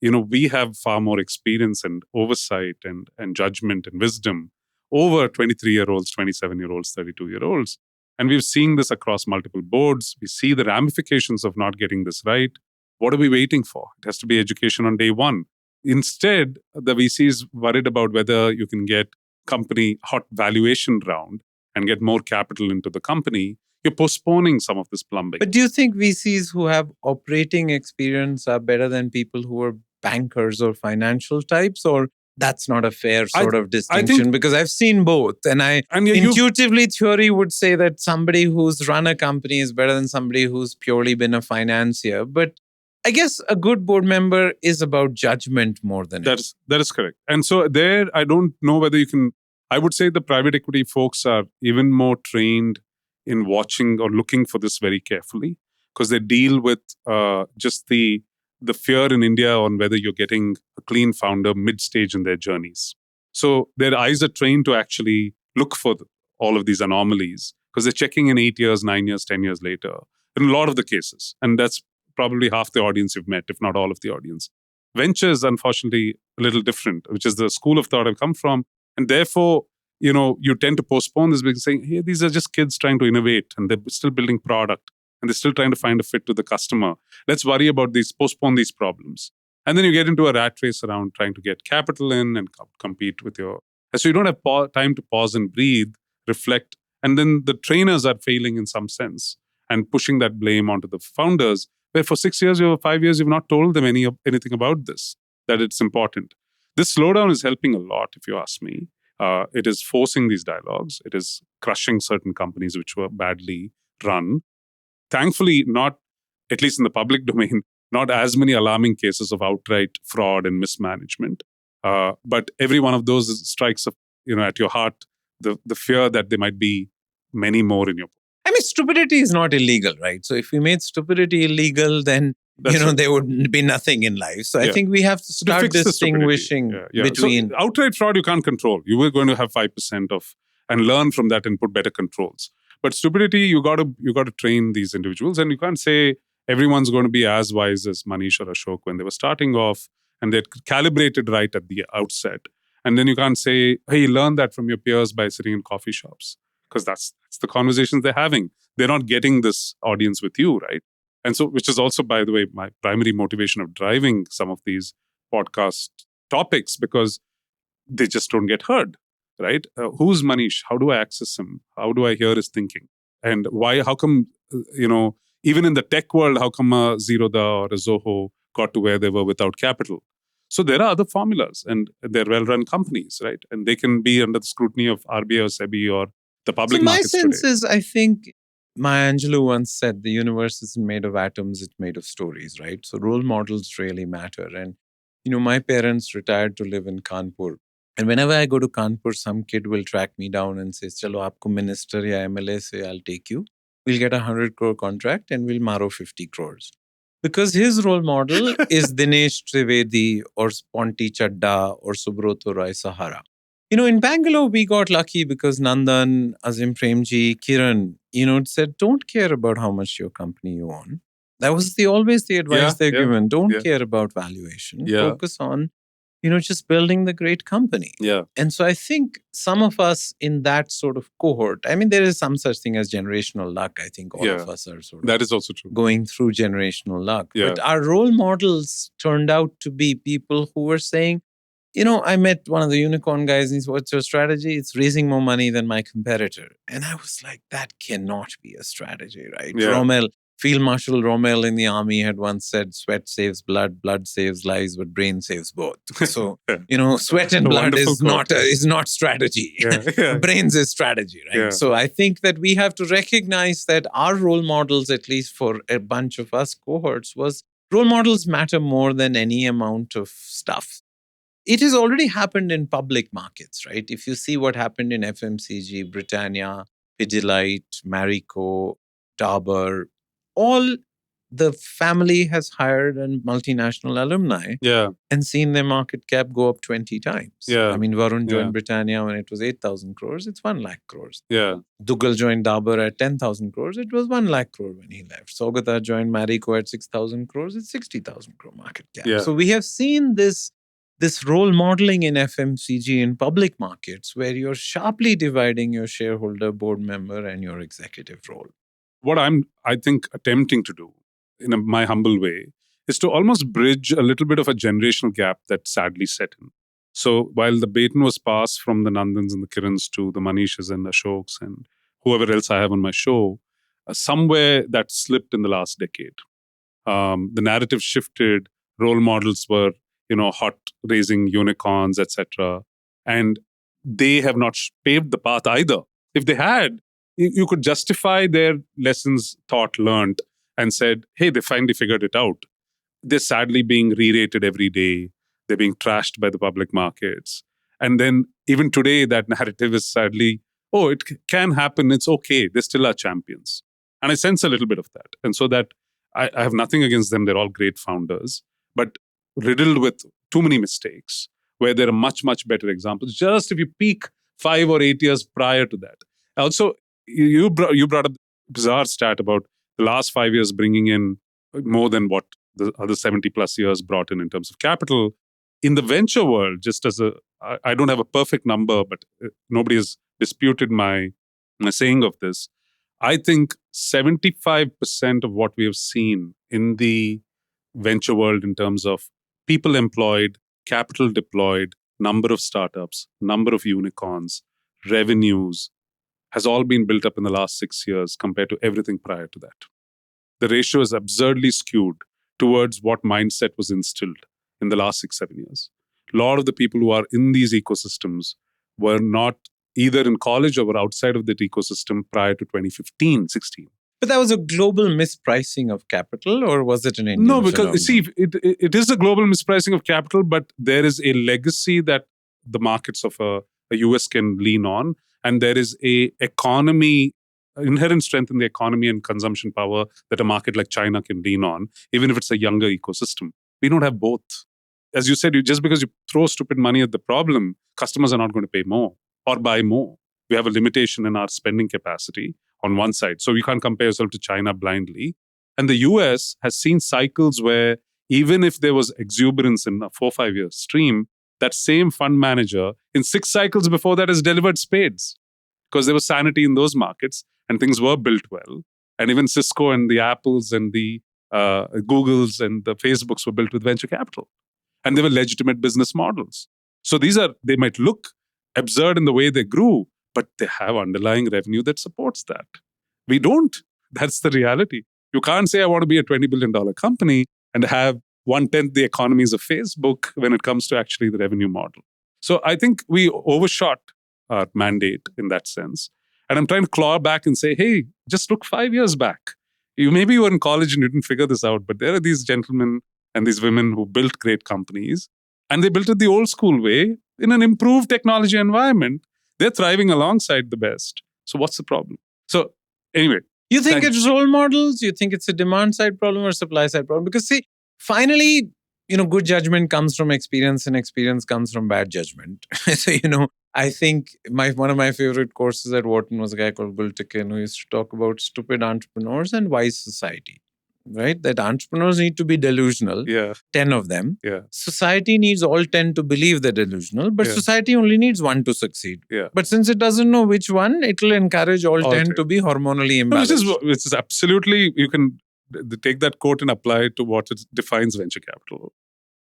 we have far more experience and oversight and judgment and wisdom over 23-year-olds, 27-year-olds, 32-year-olds. And we've seen this across multiple boards. We see the ramifications of not getting this right. What are we waiting for? It has to be education on day one. Instead, the VC is worried about whether you can get company hot valuation round and get more capital into the company. You're postponing some of this plumbing. But do you think VCs who have operating experience are better than people who are bankers or financial types, or that's not a fair sort of distinction? Because I've seen both, and intuitively theory would say that somebody who's run a company is better than somebody who's purely been a financier. But I guess a good board member is about judgment more than that is correct. And so there, I don't know whether you can. I would say the private equity folks are even more trained in watching or looking for this very carefully, because they deal with just the fear in India on whether you're getting a clean founder mid-stage in their journeys. So their eyes are trained to actually look for all of these anomalies, because they're checking in 8 years, 9 years, 10 years later in a lot of the cases. And that's probably half the audience you've met, if not all of the audience. Venture is unfortunately a little different, which is the school of thought I've come from. And therefore, you tend to postpone this because saying, hey, these are just kids trying to innovate and they're still building product and they're still trying to find a fit to the customer. Let's worry about these, postpone these problems. And then you get into a rat race around trying to get capital in and compete with your... And so you don't have time to pause and breathe, reflect. And then the trainers are failing in some sense and pushing that blame onto the founders, where for 6 years or 5 years, you've not told them anything about this, that it's important. This slowdown is helping a lot, if you ask me. It is forcing these dialogues. It is crushing certain companies which were badly run. Thankfully, not, at least in the public domain, not as many alarming cases of outright fraud and mismanagement. But every one of those strikes at your heart the fear that there might be many more in your... I mean, stupidity is not illegal, right? So if we made stupidity illegal, then there would be nothing in life. So I think we have to start distinguishing between... So outright fraud you can't control. You were going to have 5% of and learn from that and put better controls. But stupidity, you got to train these individuals, and you can't say everyone's going to be as wise as Manish or Ashok when they were starting off, and they're calibrated right at the outset. And then you can't say, hey, learn that from your peers by sitting in coffee shops, because that's the conversations they're having. They're not getting this audience with you, right? And so, which is also, by the way, my primary motivation of driving some of these podcast topics, because they just don't get heard, right? Who's Manish? How do I access him? How do I hear his thinking? And why? How come, even in the tech world, how come a Zerodha or a Zoho got to where they were without capital? So there are other formulas, and they're well-run companies, right? And they can be under the scrutiny of RBI or SEBI or the public markets today. My sense is, I think Maya Angelou once said, the universe isn't made of atoms, it's made of stories, right? So role models really matter. And, my parents retired to live in Kanpur. And whenever I go to Kanpur, some kid will track me down and says, chalo, aapko minister ya MLA se, I'll take you. We'll get a 100 crore contract and we'll maro 50 crores. Because his role model is Dinesh Trivedi or Ponti Chadda or Subroto Roy Sahara. In Bangalore, we got lucky because Nandan, Azim Premji, Kiran, said, don't care about how much your company you own. That was always the advice they're given. Don't care about valuation. Focus on, just building the great company. And so I think some of us in that sort of cohort, I mean, there is some such thing as generational luck. I think all of us are sort of that is also true. Going through generational luck. But our role models turned out to be people who were saying, I met one of the unicorn guys and he said, what's your strategy? It's raising more money than my competitor. And I was like, that cannot be a strategy, right? Rommel, Field Marshal Rommel in the army had once said, sweat saves blood, blood saves lives, but brain saves both. So, sweat and blood is not strategy. Brains is strategy, right? So I think that we have to recognize that our role models, at least for a bunch of us cohorts, was role models matter more than any amount of stuff. It has already happened in public markets, right? If you see what happened in FMCG, Britannia, Pidilite, Marico, Dabur, all the family has hired a multinational alumni Yeah. and seen their market cap go up 20 times. Yeah. I mean, Varun Yeah. joined Britannia when it was 8,000 crores, it's 1 lakh crores. Yeah. Dugal joined Dabur at 10,000 crores, it was 1 lakh crore when he left. Saugata joined Marico at 6,000 crores, it's 60,000 crore market cap. Yeah. So we have seen this role modeling in FMCG in public markets where you're sharply dividing your shareholder, board member, and your executive role. What I think, attempting to do in my humble way is to almost bridge a little bit of a generational gap that sadly set in. So while the baton was passed from the Nandans and the Kirans to the Manishas and Ashoks and whoever else I have on my show, somewhere that slipped in the last decade. The narrative shifted, role models were, hot raising unicorns, etc. And they have not paved the path either. If they had, you could justify their lessons taught, learned, and said, hey, they finally figured it out. They're sadly being re-rated every day. They're being trashed by the public markets. And then even today, that narrative is sadly, oh, it can happen. It's okay. They still are champions. And I sense a little bit of that. And so that I have nothing against them. They're all great founders, but riddled with too many mistakes, where there are much, much better examples. Just if you peek 5 or 8 years prior to that. Also, you brought up a bizarre stat about the last 5 years bringing in more than what the other 70 plus years brought in terms of capital. In the venture world, just as I don't have a perfect number, but nobody has disputed my saying of this. I think 75% of what we have seen in the venture world in terms of people employed, capital deployed, number of startups, number of unicorns, revenues, has all been built up in the last 6 years compared to everything prior to that. The ratio is absurdly skewed towards what mindset was instilled in the last 6-7 years. A lot of the people who are in these ecosystems were not either in college or were outside of that ecosystem prior to 2015, 16. But that was a global mispricing of capital, or was it an Indian No, because phenomenon? see, it is a global mispricing of capital, but there is a legacy that the markets of a US can lean on, and there is a economy, inherent strength in the economy and consumption power that a market like China can lean on, even if it's a younger ecosystem. We don't have both. As you said, just because you throw stupid money at the problem, customers are not going to pay more or buy more. We have a limitation in our spending capacity on one side. So you can't compare yourself to China blindly. And the US has seen cycles where even if there was exuberance in a 4 or 5 year stream, that same fund manager in 6 cycles before that has delivered spades because there was sanity in those markets and things were built well. And even Cisco and the Apples and the Googles and the Facebooks were built with venture capital. And they were legitimate business models. So they might look absurd in the way they grew, but they have underlying revenue that supports that. We don't. That's the reality. You can't say I want to be a $20 billion company and have 1/10 the economies of Facebook when it comes to actually the revenue model. So I think we overshot our mandate in that sense. And I'm trying to claw back and say, hey, just look 5 years back. Maybe you were in college and you didn't figure this out, but there are these gentlemen and these women who built great companies, and they built it the old school way in an improved technology environment. They're thriving alongside the best. So what's the problem? So anyway. You think it's role models? You think it's a demand side problem or supply side problem? Because see, finally, good judgment comes from experience and experience comes from bad judgment. So, I think one of my favorite courses at Wharton was a guy called Gultekin who used to talk about stupid entrepreneurs and wise society. Right? That entrepreneurs need to be delusional. Yeah. 10 of them. Yeah. Society needs all 10 to believe they're delusional, but Yeah. society only needs 1 to succeed. Yeah. But since it doesn't know which one, it will encourage all 10 to be hormonally imbalanced. Which is absolutely, you can take that quote and apply it to what it defines venture capital.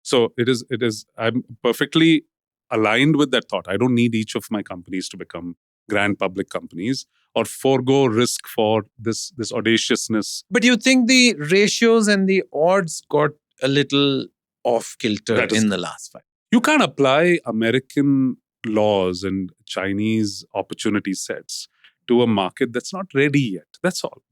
So it is, I'm perfectly aligned with that thought. I don't need each of my companies to become grand public companies or forego risk for this audaciousness. But you think the ratios and the odds got a little off kilter in the last 5? You can't apply American laws and Chinese opportunity sets to a market that's not ready yet. That's all.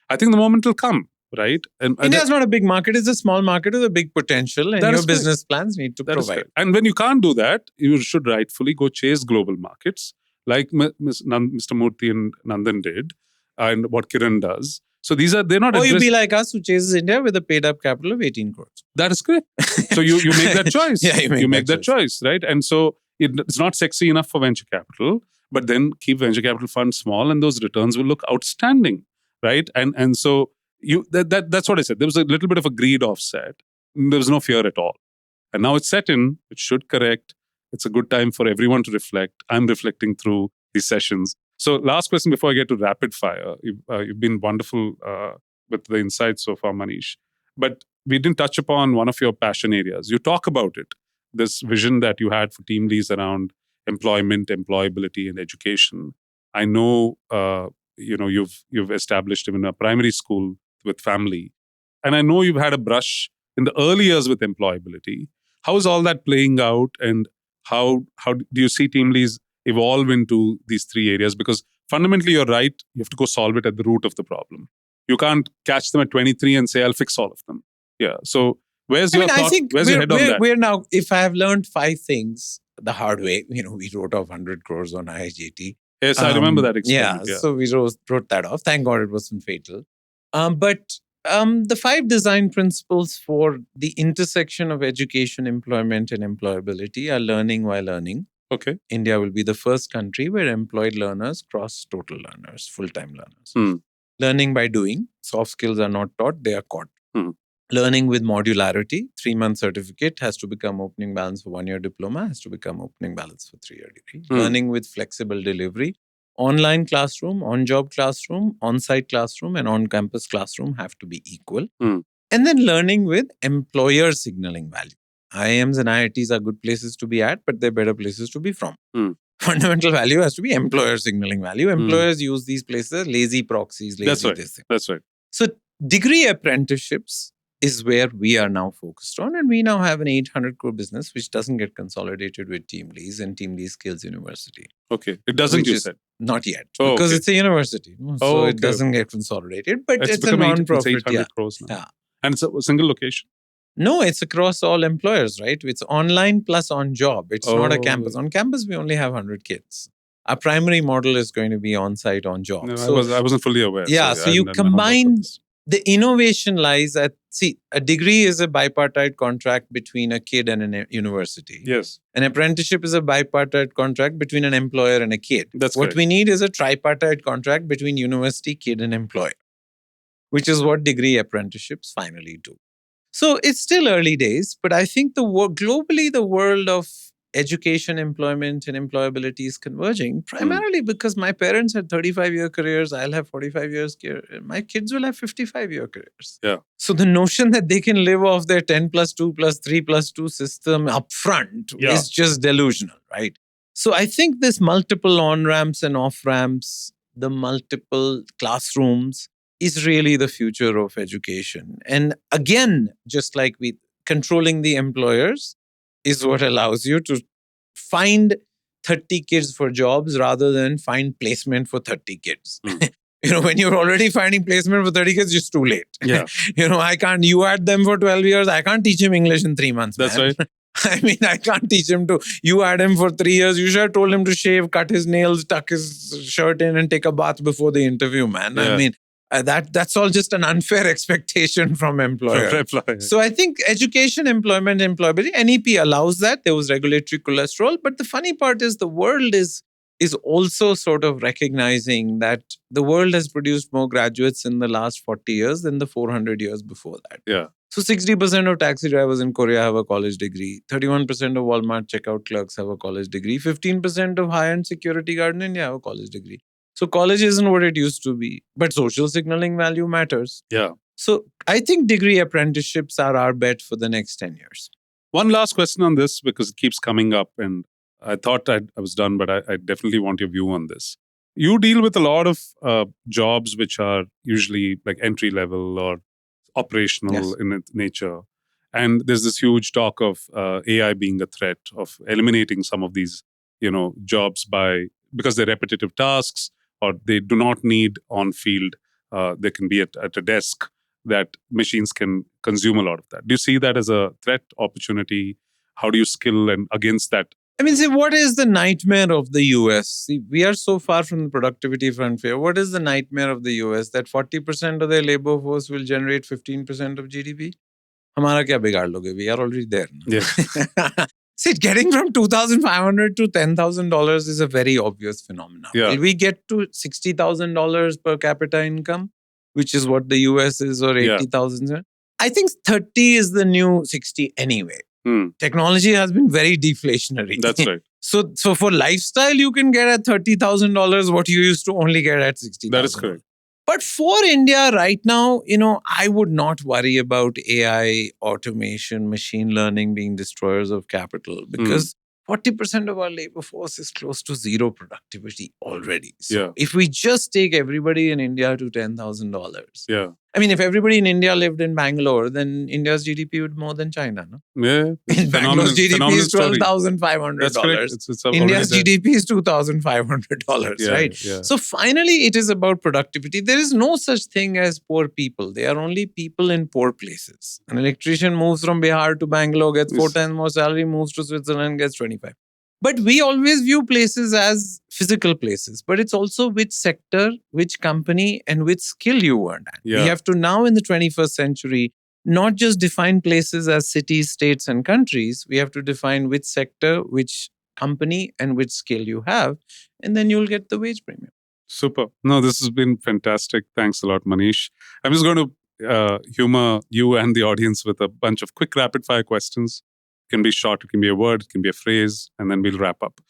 I think the moment will come. right? And India is not a big market; it's a small market with a big potential, and your business plans need to provide. And when you can't do that, you should rightfully go chase global markets, like Mr. Murthy and Nandan did, and what Kiran does. So they're not. Or you be like us, who chases India with a paid-up capital of 18 crores. That is correct. So you make that choice. Yeah, you make that choice, right? And so it's not sexy enough for venture capital, but then keep venture capital funds small, and those returns will look outstanding, right? And so that's what I said. There was a little bit of a greed offset. There was no fear at all, and now it's set in. It should correct. It's a good time for everyone to reflect. I'm reflecting through these sessions. So last question before I get to rapid fire. You've been wonderful with the insights so far, Manish. But we didn't touch upon one of your passion areas. You talk about it, this vision that you had for TeamLease around employment, employability, and education. I know, you've established even a primary school with family, and I know you've had a brush in the early years with employability. How is all that playing out, and how do you see TeamLease evolve into these three areas? Because fundamentally, you're right. You have to go solve it at the root of the problem. You can't catch them at 23 and say, I'll fix all of them. Yeah. So where's your thought? Where's your head on that? We're now, if I have learned 5 things the hard way, we wrote off 100 crores on IIJT. Yes, I remember that experiment. Yeah, so we wrote that off. Thank God it wasn't fatal. But the 5 design principles for the intersection of education, employment, and employability are learning while earning. Okay. India will be the first country where employed learners cross total learners, full-time learners. Learning by doing. Soft skills are not taught, they are caught. Learning with modularity. 3-month certificate has to become opening balance for 1-year diploma, has to become opening balance for 3-year degree. Learning with flexible delivery. Online classroom, on-job classroom, on-site classroom, and on-campus classroom have to be equal. And then learning with employer signaling value. IIMs and IITs are good places to be at, but they're better places to be from. Fundamental value has to be employer signaling value. Employers use these places as lazy proxies, lazy this thing. That's right. So degree apprenticeships is where we are now focused on. And we now have an 800 crore business, which doesn't get consolidated with TeamLease and TeamLease Skills University. Okay. It doesn't, you said? Not yet. Because it's a university. So it doesn't get consolidated. But it's a non-profit. It's 800 crores now. Yeah. And it's a single location? No, it's across all employers, right? It's online plus on job. It's not a campus. On campus, we only have 100 kids. Our primary model is going to be on-site, on job. No, I wasn't fully aware. Yeah, so you combine... The innovation lies at, a degree is a bipartite contract between a kid and a university. Yes. An apprenticeship is a bipartite contract between an employer and a kid. That's what we need is a tripartite contract between university, kid, and employer, which is what degree apprenticeships finally do. So it's still early days, but I think globally the world of education, employment, and employability is converging, primarily because my parents had 35-year careers. I'll have 45 years career. My kids will have 55-year careers. Yeah. So the notion that they can live off their 10 plus 2 plus 3 plus 2 system upfront is just delusional, right? So I think this multiple on-ramps and off-ramps, the multiple classrooms is really the future of education. And again, just like controlling the employers is what allows you to find 30 kids for jobs rather than find placement for 30 kids. When you're already finding placement for 30 kids, it's too late. Yeah. You had them for 12 years. I can't teach him English in 3 months. That's man. right. I can't teach him you had him for 3 years. You should have told him to shave, cut his nails, tuck his shirt in and take a bath before the interview, man. Yeah. That's all just an unfair expectation from employer. So I think education, employment, employability, NEP allows that. There was regulatory cholesterol. But the funny part is the world is also sort of recognizing that the world has produced more graduates in the last 40 years than the 400 years before that. Yeah. So 60% of taxi drivers in Korea have a college degree. 31% of Walmart checkout clerks have a college degree. 15% of high-end security guard in India have a college degree. So college isn't what it used to be, but social signaling value matters. Yeah. So I think degree apprenticeships are our bet for the next 10 years. One last question on this, because it keeps coming up, and I thought I was done, but I definitely want your view on this. You deal with a lot of jobs which are usually like entry level or operational in its nature. And there's this huge talk of AI being a threat, of eliminating some of these, jobs because they're repetitive tasks, or they do not need on-field. They can be at a desk. that machines can consume a lot of that. Do you see that as a threat, opportunity? How do you skill and against that? I mean, see, what is the nightmare of the US? See, we are so far from the productivity frontier. What is the nightmare of the US? That 40% of their labor force will generate 15% of GDP? हमारा क्या बिगाड़ लोगे? We are already there. Yeah. See, getting from $2,500 to $10,000 is a very obvious phenomenon. Yeah. Will we get to $60,000 per capita income, which is what the US is, or 80,000? I think 30 is the new 60 anyway. Technology has been very deflationary. That's right. So for lifestyle, you can get at $30,000 what you used to only get at $60,000. That is correct. But for India right now, I would not worry about AI, automation, machine learning being destroyers of capital, because 40% of our labor force is close to zero productivity already. So if we just take everybody in India to $10,000, I mean, if everybody in India lived in Bangalore, then India's GDP would more than China, no? Yeah. In Bangalore's GDP is $12,500. That's correct. It's India's GDP is $2,500, right? Yeah. So finally, it is about productivity. There is no such thing as poor people. They are only people in poor places. An electrician moves from Bihar to Bangalore, gets 4 times more salary, moves to Switzerland, gets 25. But we always view places as physical places. But it's also which sector, which company, and which skill you earned at. We have to now, in the 21st century, not just define places as cities, states, and countries. We have to define which sector, which company, and which skill you have. And then you'll get the wage premium. Super. No, this has been fantastic. Thanks a lot, Manish. I'm just going to humor you and the audience with a bunch of quick rapid-fire questions. It can be short, it can be a word, it can be a phrase, and then we'll wrap up.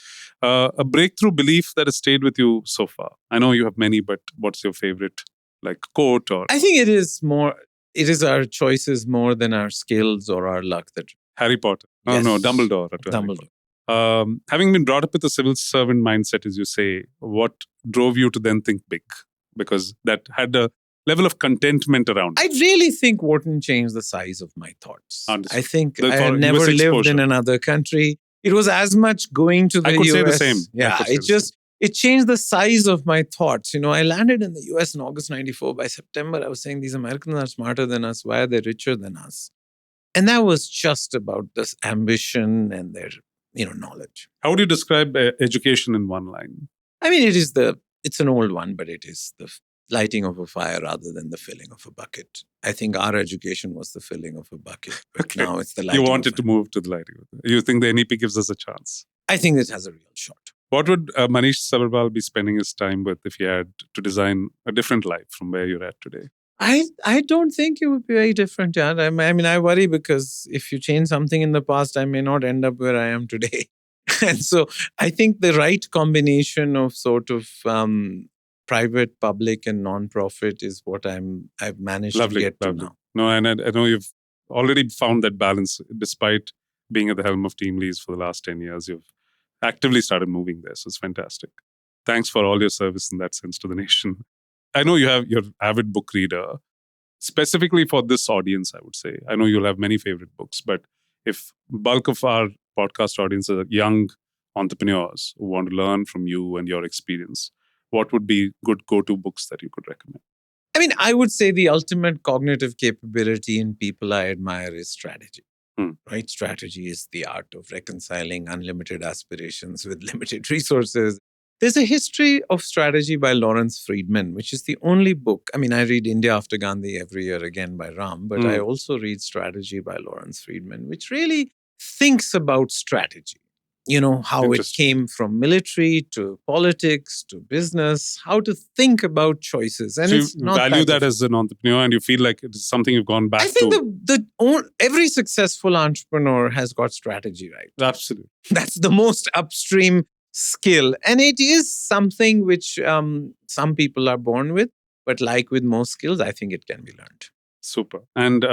A breakthrough belief that has stayed with you so far. I know you have many, but what's your favorite, like, quote or... I think it is our choices more than our skills or our luck. That Harry Potter. Yes. Oh, no, Dumbledore. Having been brought up with a civil servant mindset, as you say, what drove you to then think big? Because that had a level of contentment around it. I really think Wharton changed the size of my thoughts. Understood. I think I had never lived in another country. It was as much going to the US. I could say the same. Yeah, it changed the size of my thoughts. I landed in the US in August 94. By September, I was saying these Americans are smarter than us. Why are they richer than us? And that was just about this ambition and their knowledge. How would you describe education in one line? I mean, it's an old one, but it is the lighting of a fire rather than the filling of a bucket. I think our education was the filling of a bucket, but now it's the lighting. You wanted to move to the lighting. You think the NEP gives us a chance? I think it has a real shot. What would Manish Sabharwal be spending his time with if he had to design a different life from where you're at today? I don't think it would be very different. Yeah. I mean, I worry because if you change something in the past, I may not end up where I am today. And so I think the right combination of sort of private, public, and non-profit is what I've managed to get to now. No, and I know you've already found that balance. Despite being at the helm of TeamLease for the last 10 years, you've actively started moving there. So it's fantastic. Thanks for all your service in that sense to the nation. I know you're an avid book reader. Specifically for this audience, I would say. I know you'll have many favorite books, but if bulk of our podcast audience are young entrepreneurs who want to learn from you and your experience, what would be good go-to books that you could recommend? I mean, I would say the ultimate cognitive capability in people I admire is strategy. Right? Strategy is the art of reconciling unlimited aspirations with limited resources. There's a history of strategy by Lawrence Friedman, which is the only book. I mean, I read India After Gandhi every year again by Ram, but I also read Strategy by Lawrence Friedman, which really thinks about strategy. How it came from military to politics to business, how to think about choices. And so it's not value that as an entrepreneur and you feel like it's something you've gone back to. I think every successful entrepreneur has got strategy right. Absolutely. That's the most upstream skill. And it is something which some people are born with. But like with most skills, I think it can be learned. Super. And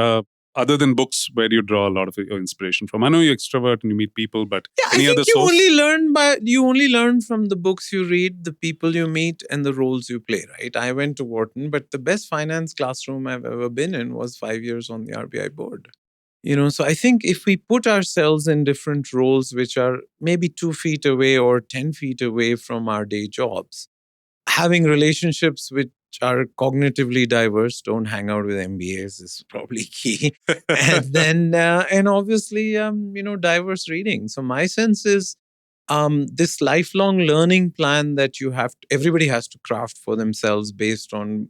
other than books, where do you draw a lot of your inspiration from? I know you're extrovert and you meet people, but any other source? You only learn from the books you read, the people you meet, and the roles you play, right? I went to Wharton, but the best finance classroom I've ever been in was 5 years on the RBI board. So I think if we put ourselves in different roles, which are maybe 2 feet away or 10 feet away from our day jobs, having relationships with are cognitively diverse. Don't hang out with MBAs is probably key. And then, and obviously, diverse reading. So my sense is this lifelong learning plan that everybody has to craft for themselves based on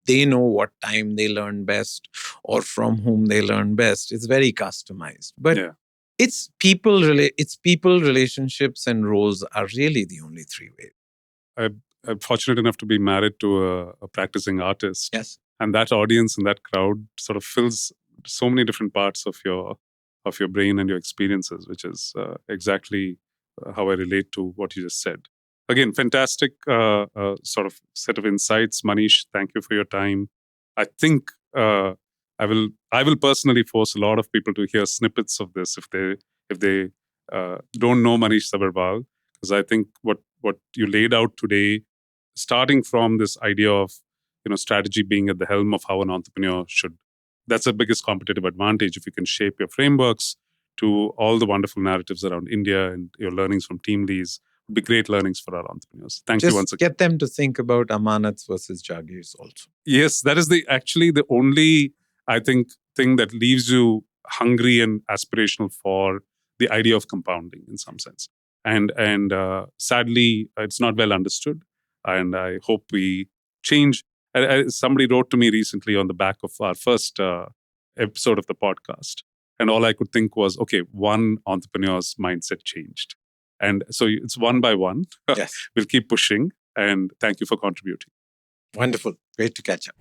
they know what time they learn best or from whom they learn best. It's very customized. But it's people, relationships, and roles are really the only three ways. I'm fortunate enough to be married to a practicing artist. Yes. And that audience and that crowd sort of fills so many different parts of your brain and your experiences, which is exactly how I relate to what you just said. Again, fantastic sort of set of insights, Manish. Thank you for your time. I think I will personally force a lot of people to hear snippets of this if they don't know Manish Sabharwal, because I think what you laid out today, starting from this idea of strategy being at the helm of how an entrepreneur should. That's the biggest competitive advantage if you can shape your frameworks to all the wonderful narratives around India and your learnings from TeamLease would be great learnings for our entrepreneurs. Thank you once again. Get them to think about amanats versus jagirs also. Yes, that is actually the only, I think, thing that leaves you hungry and aspirational for the idea of compounding in some sense. And sadly, it's not well understood. And I hope we change. Somebody wrote to me recently on the back of our first episode of the podcast. And all I could think was, okay, one entrepreneur's mindset changed. And so it's one by one. Yes. We'll keep pushing. And thank you for contributing. Wonderful. Great to catch up.